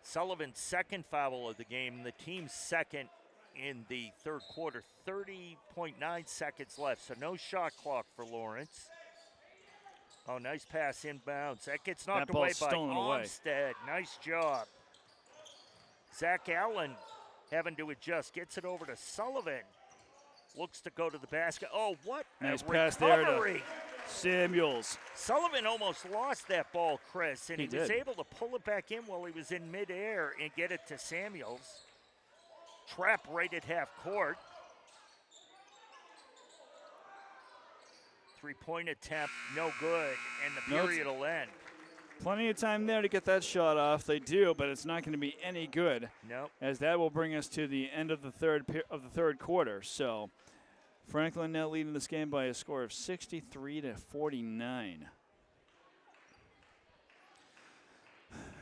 Sullivan's second foul of the game, the team's second in the third quarter. 30.9 seconds left, so no shot clock for Lawrence. Oh, nice pass inbounds. That gets knocked That away ball's by stolen away. Olmsted. Nice job. Zach Allen having to adjust. Gets it over to Sullivan. Looks to go to the basket. Oh, what Nice a pass there to recovery. Samuels. Sullivan almost lost that ball, Chris, and He he was did. able to pull it back in while he was in midair and get it to Samuels. Trap right at half court. Three-point attempt, no good, and the No, period will end. Plenty of time there to get that shot off. They do, but it's not going to be any good, Nope. as that will bring us to the end of the third quarter. So Franklin now leading this game by a score of 63-49.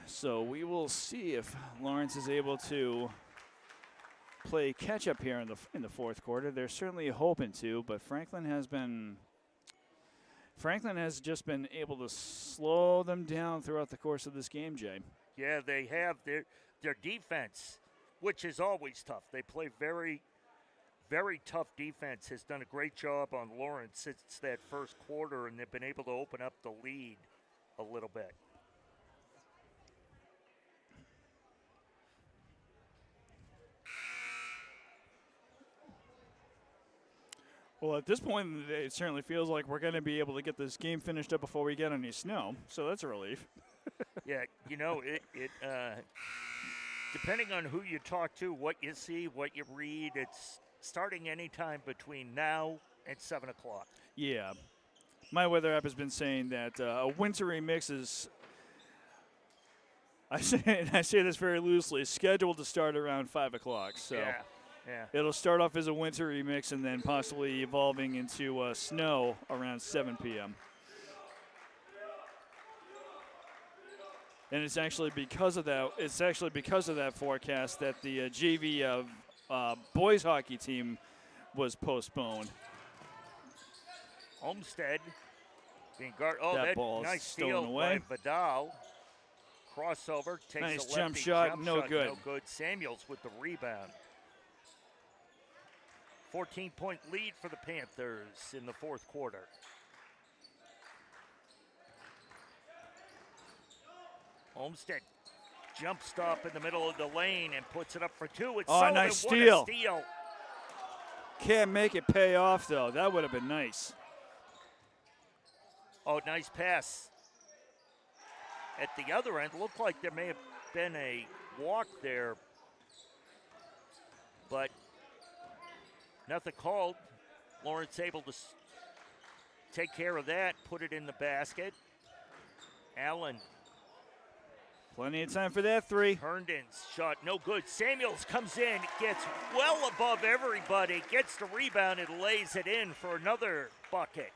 So we will see if Lawrence is able to play catch up here in the fourth quarter. They're certainly hoping to, but Franklin has just been able to slow them down throughout the course of this game, Jay. Yeah, they have their defense, which is always tough. They play very, very tough defense. Has done a great job on Lawrence since that first quarter, and they've been able to open up the lead a little bit. Well, at this point in the day, it certainly feels like we're going to be able to get this game finished up before we get any snow, so that's a relief. Yeah, you know, depending on who you talk to, what you see, what you read, it's starting anytime between now and 7 o'clock. Yeah. My weather app has been saying that a wintry mix is, I say this very loosely, scheduled to start around 5 o'clock. So Yeah. it'll start off as a wintry mix and then possibly evolving into snow around 7 p.m. And it's actually because of that. It's actually because of that forecast that the JV boys hockey team was postponed. Olmsted being guarded. Oh, That ball is nice stolen steal away. by Vidal. Crossover, takes Nice a lefty jump shot, no good. No good. Samuels with the rebound. 14-point lead for the Panthers in the fourth quarter. Olmsted jump stop in the middle of the lane and puts it up for two. It's Sullivan. Nice What steal. a steal. Can't make it pay off, though. That would have been nice. Oh, nice pass. At the other end, looked like there may have been a walk there, but nothing called. Lawrence able to take care of that, put it in the basket. Allen. Plenty of time for that three. Herndon's shot, no good. Samuels comes in, gets well above everybody, gets the rebound and lays it in for another bucket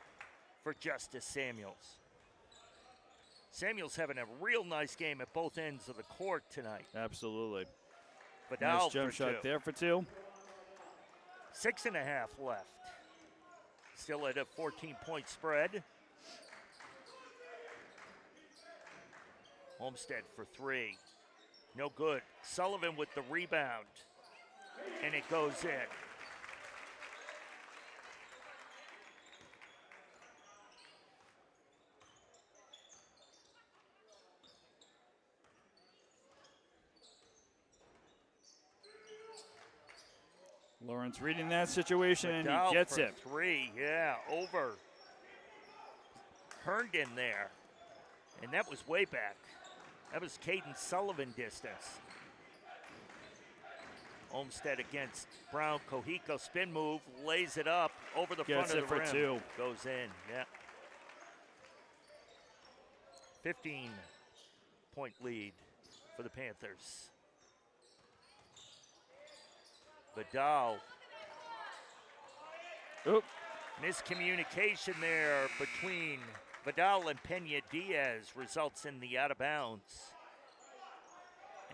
for Justice Samuels. Samuels having a real nice game at both ends of the court tonight. Absolutely. Vidal Nice jump for shot two. there for two. 6.5 left. Still at a 14-point spread. Olmsted for three. No good. Sullivan with the rebound. And it goes in. Lawrence reading that situation, and Vidal he gets for it. three, yeah, over Herndon there. And that was way back. That was Caden Sullivan distance. Olmsted against Brown. Kohiko spin move, lays it up over the Gets front it of the for rim. two. Goes in, yeah. 15-point lead for the Panthers. Vidal. Oop. Miscommunication there between Vidal and Pena Diaz results in the out of bounds.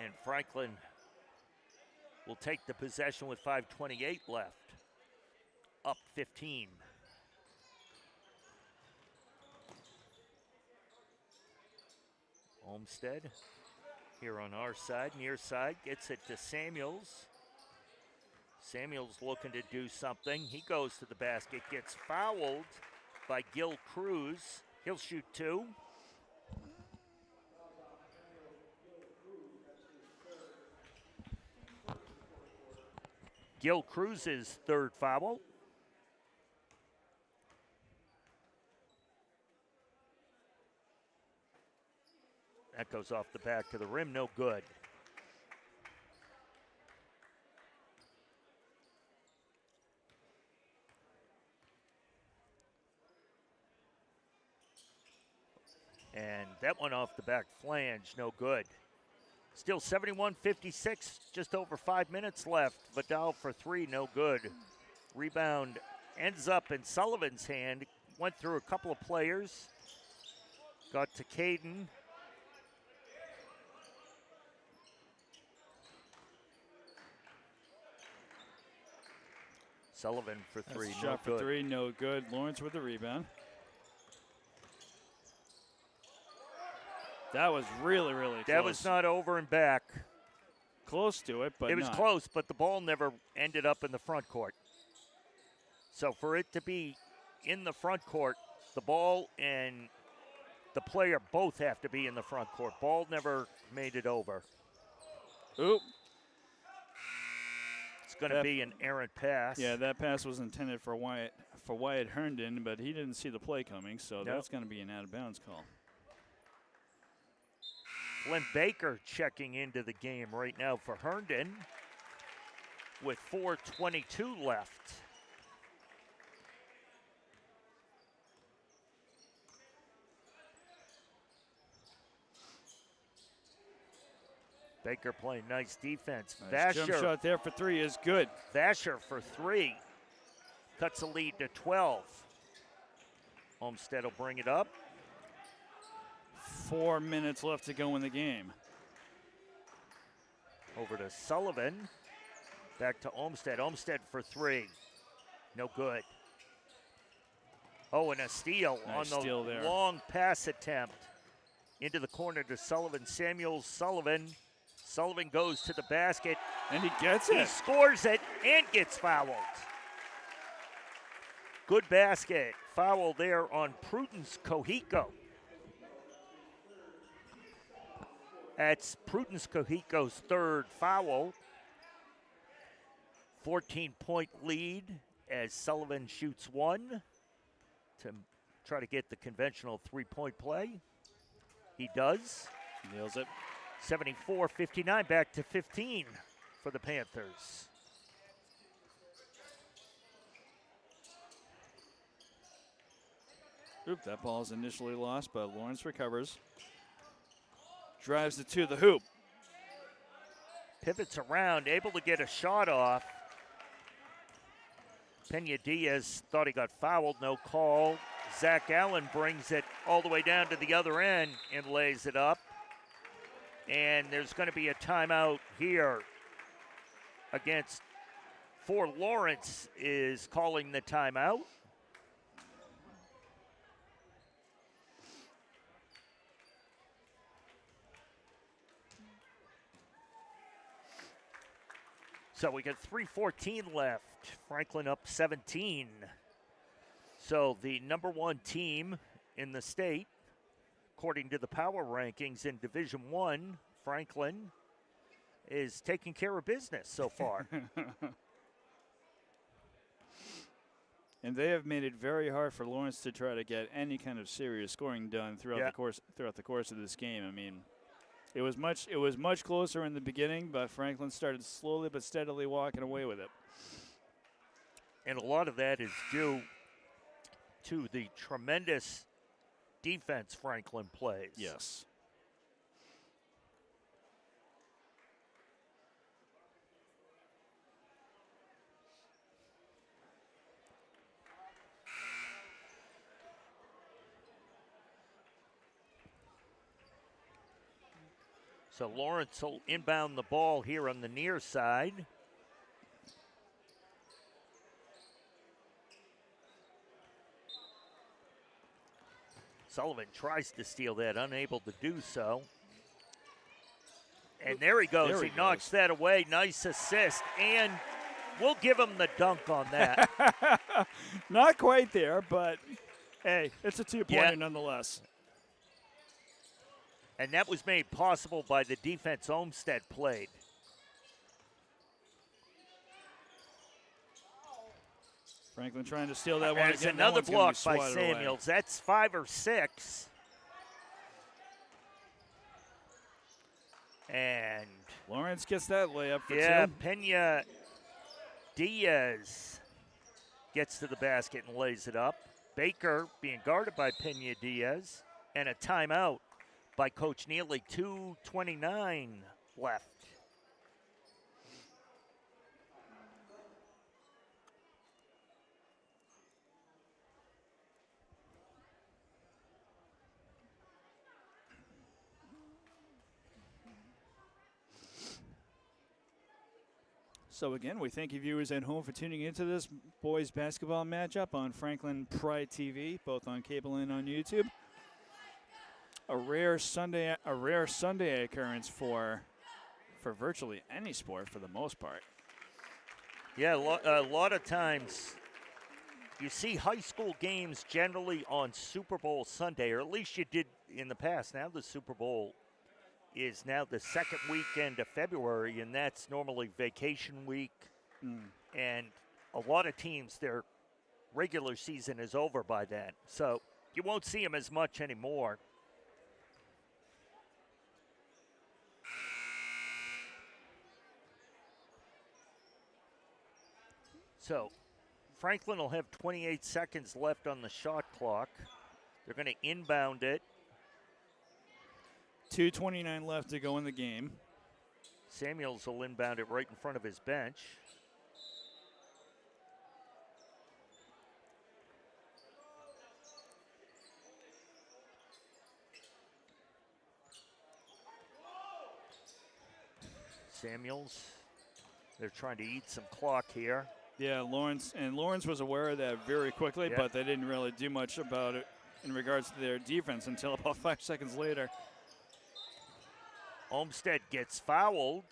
And Franklin will take the possession with 5:28 left. Up 15. Olmsted here on our side, near side, gets it to Samuels. Samuels looking to do something. He goes to the basket, gets fouled by Gil Cruz. He'll shoot two. Gil Cruz's third foul. That goes off the back of the rim, no good. And that one off the back flange, no good. Still 71-56, just over 5 minutes left. Vidal for three, no good. Rebound ends up in Sullivan's hand. Went through a couple of players. Got to Caden. Sullivan for three, That's a no shot for good. three, no good. Lawrence with the rebound. That was really, really close. That was not over and back. Close to it, but It was not. close, but the ball never ended up in the front court. So for it to be in the front court, the ball and the player both have to be in the front court. Ball never made it over. Oop. It's going to be an errant pass. Yeah, that pass was intended for Wyatt for Wyatt Herndon, but he didn't see the play coming, so that's going to be an out-of-bounds call. Flynn Baker checking into the game right now for Herndon with 4:22 left. Baker playing nice defense. Nice jump shot there for 3 is good. Vasher for 3. Cuts the lead to 12. Olmsted will bring it up. 4 minutes left to go in the game. Over to Sullivan. Back to Olmsted. Olmsted for 3. No good. Oh, and a steal nice on the steal there. Long pass attempt. Into the corner to Sullivan. Samuel Sullivan. Sullivan goes to the basket. And he gets it. He scores it and gets fouled. Good basket. Foul there on Prudence Kohiko. That's Prudence Kohiko's 3rd foul. 14-point lead as Sullivan shoots 1 to try to get the conventional 3-point play. He does. Nails it. 74-59, back to 15 for the Panthers. Oop, that ball is initially lost, but Lawrence recovers. Drives it to the hoop. Pivots around, able to get a shot off. Pena Diaz thought he got fouled, no call. Zach Allen brings it all the way down to the other end and lays it up. And there's going to be a timeout here for Lawrence is calling the timeout. So we got 3:14 left. Franklin up 17. So the number 1 team in the state, according to the power rankings in Division I, Franklin is taking care of business so far. And they have made it very hard for Lawrence to try to get any kind of serious scoring done throughout the course of this game. I mean, it was much closer in the beginning, but Franklin started slowly but steadily walking away with it. And a lot of that is due to the tremendous defense Franklin plays. Yes. So Lawrence will inbound the ball here on the near side. Sullivan tries to steal that, unable to do so. And there he goes. He knocks that away. Nice assist. And we'll give him the dunk on that. Not quite there, but hey, it's a 2-pointer nonetheless. And that was made possible by the defense Olmsted played. Franklin trying to steal that one There's again. another block by Samuels. That's 5 or 6. And Lawrence gets that layup for 2. Pena Diaz gets to the basket and lays it up. Baker being guarded by Pena Diaz. And a timeout by Coach Neely. 2:29 left. So again, we thank you viewers at home for tuning into this boys basketball matchup on Franklin Pride TV, both on cable and on YouTube. A rare Sunday occurrence for virtually any sport for the most part. Yeah, a lot of times you see high school games generally on Super Bowl Sunday, or at least you did in the past. Now the Super Bowl is now the second weekend of February, and that's normally vacation week. And a lot of teams, their regular season is over by then. So you won't see him as much anymore. So Franklin will have 28 seconds left on the shot clock. They're going to inbound it. 2:29 left to go in the game. Samuels will inbound it right in front of his bench. Samuels, they're trying to eat some clock here. Yeah, Lawrence was aware of that very quickly, Yep. but they didn't really do much about it in regards to their defense until about 5 seconds later. Olmsted gets fouled.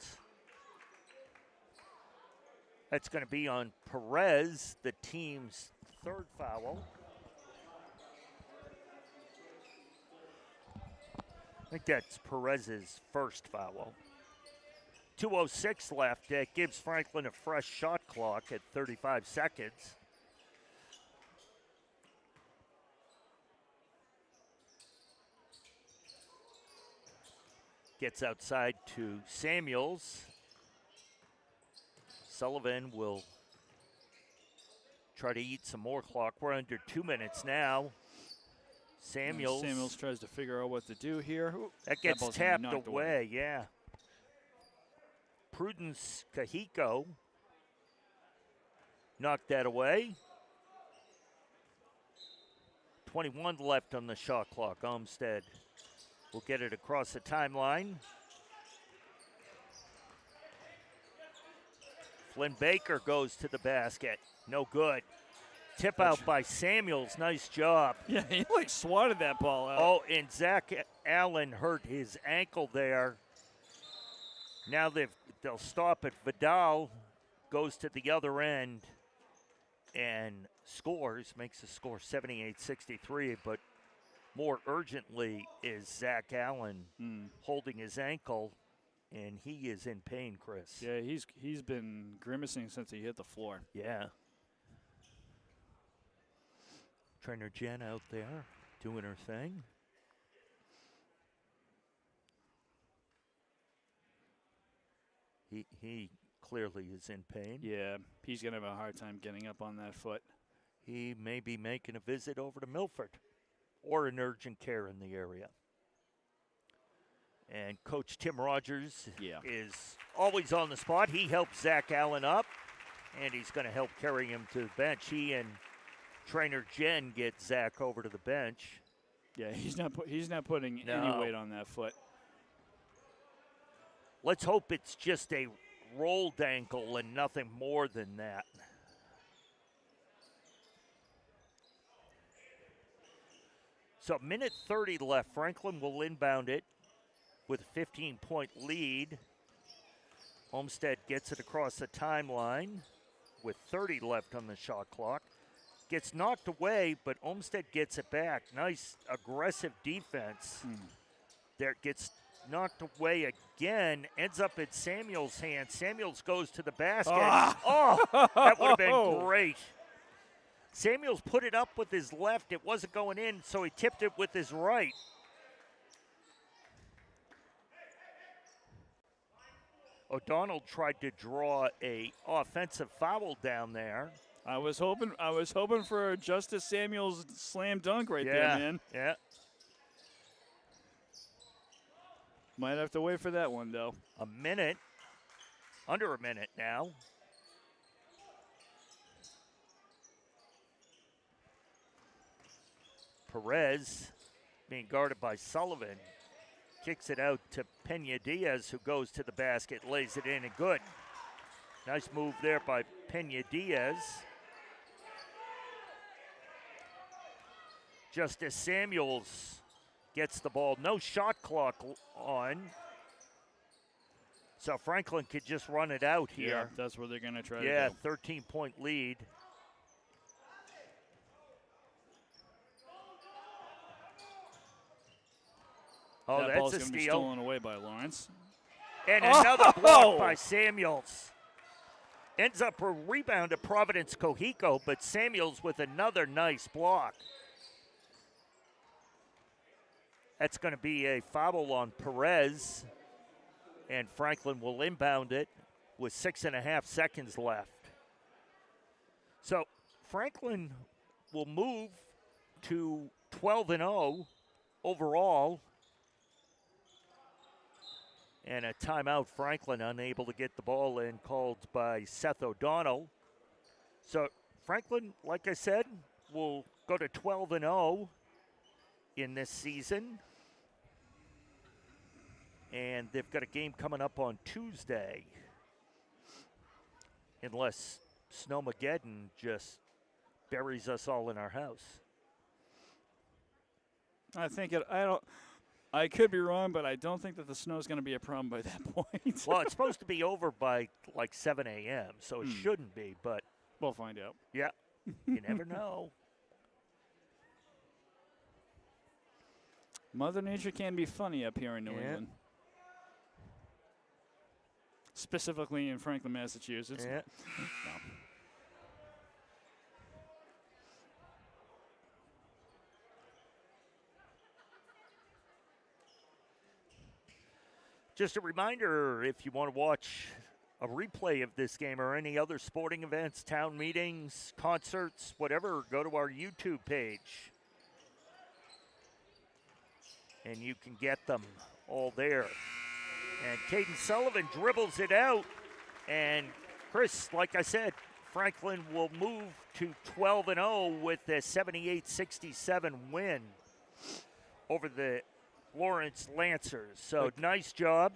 That's going to be on Perez, the team's third foul. I think that's Perez's first foul. 2:06 left. That gives Franklin a fresh shot clock at 35 seconds. Gets outside to Samuels. Sullivan will try to eat some more clock. We're under 2 minutes now. Samuels tries to figure out what to do here. Ooh, That gets ball's tapped knocked away, yeah. Prudence Kahiko knocked that away. 21 left on the shot clock. Olmsted will get it across the timeline. Flynn Baker goes to the basket. No good. Tip out by Samuels. Nice job. Yeah, he like swatted that ball out. Oh, and Zach Allen hurt his ankle there. Now they'll stop it. Vidal goes to the other end and scores, makes the score 78-63. But more urgently is Zach Allen holding his ankle, and he is in pain, Chris. Yeah, he's been grimacing since he hit the floor. Yeah. Trainer Jen out there doing her thing. He clearly is in pain. Yeah, he's going to have a hard time getting up on that foot. He may be making a visit over to Milford or an urgent care in the area. And Coach Tim Rogers is always on the spot. He helps Zach Allen up, and he's going to help carry him to the bench. He and trainer Jen get Zach over to the bench. Yeah, he's not putting any weight on that foot. Let's hope it's just a rolled ankle and nothing more than that. So minute 30 left. Franklin will inbound it with a 15-point lead. Olmsted gets it across the timeline with 30 left on the shot clock. Gets knocked away, but Olmsted gets it back. Nice aggressive defense. There gets knocked away again. Ends up in Samuels' hand. Samuels goes to the basket. Oh, that would have been great. Samuels put it up with his left. It wasn't going in, so he tipped it with his right. O'Donnell tried to draw a offensive foul down there. I was hoping for a Justice Samuels slam dunk right there, man. Yeah. Might have to wait for that one, though. A minute, under a minute now. Perez being guarded by Sullivan. Kicks it out to Pena Diaz, who goes to the basket, lays it in, and good. Nice move there by Pena Diaz. Justice Samuels gets the ball. No shot clock on. So Franklin could just run it out here. Yeah, that's what they're going to try to do. Yeah, 13-point lead. Oh, that that's ball's a going to be steal. stolen away by Lawrence. And another block by Samuels. ends up a rebound to Providence Cohico, but Samuels with another nice block. That's going to be a foul on Perez, and Franklin will inbound it with 6.5 seconds left. So Franklin will move to 12-0 overall. And a timeout, Franklin unable to get the ball in, called by Seth O'Donnell. So Franklin, like I said, will go to 12-0 in this season. And they've got a game coming up on Tuesday. Unless Snowmageddon just buries us all in our house. I could be wrong, but I don't think that the snow is going to be a problem by that point. Well, it's supposed to be over by like 7 a.m., so it shouldn't be, but we'll find out. yeah, you never know. Mother Nature can be funny up here in New England. Specifically in Franklin, Massachusetts. Yeah. No. Just a reminder, if you want to watch a replay of this game or any other sporting events, town meetings, concerts, whatever, go to our YouTube page. And you can get them all there. And Caden Sullivan dribbles it out. And Chris, like I said, Franklin will move to 12-0 with a 78-67 win over the Lawrence Lancers. So nice job.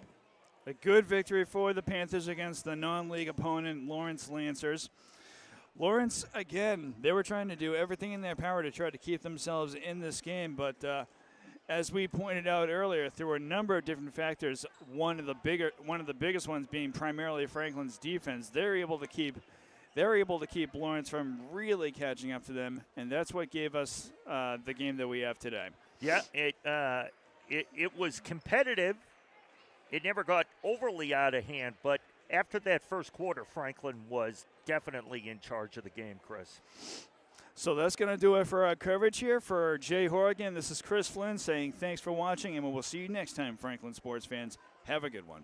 A good victory for the Panthers against the non-league opponent, Lawrence Lancers. Lawrence, again, they were trying to do everything in their power to try to keep themselves in this game, but as we pointed out earlier, through a number of different factors, one of the biggest ones being primarily Franklin's defense, they're able to keep Lawrence from really catching up to them, and that's what gave us the game that we have today. Yeah, it was competitive. It never got overly out of hand, but after that first quarter, Franklin was definitely in charge of the game, Chris. So that's going to do it for our coverage here. For Jay Horrigan, this is Chris Flynn saying thanks for watching, and we'll see you next time, Franklin sports fans. Have a good one.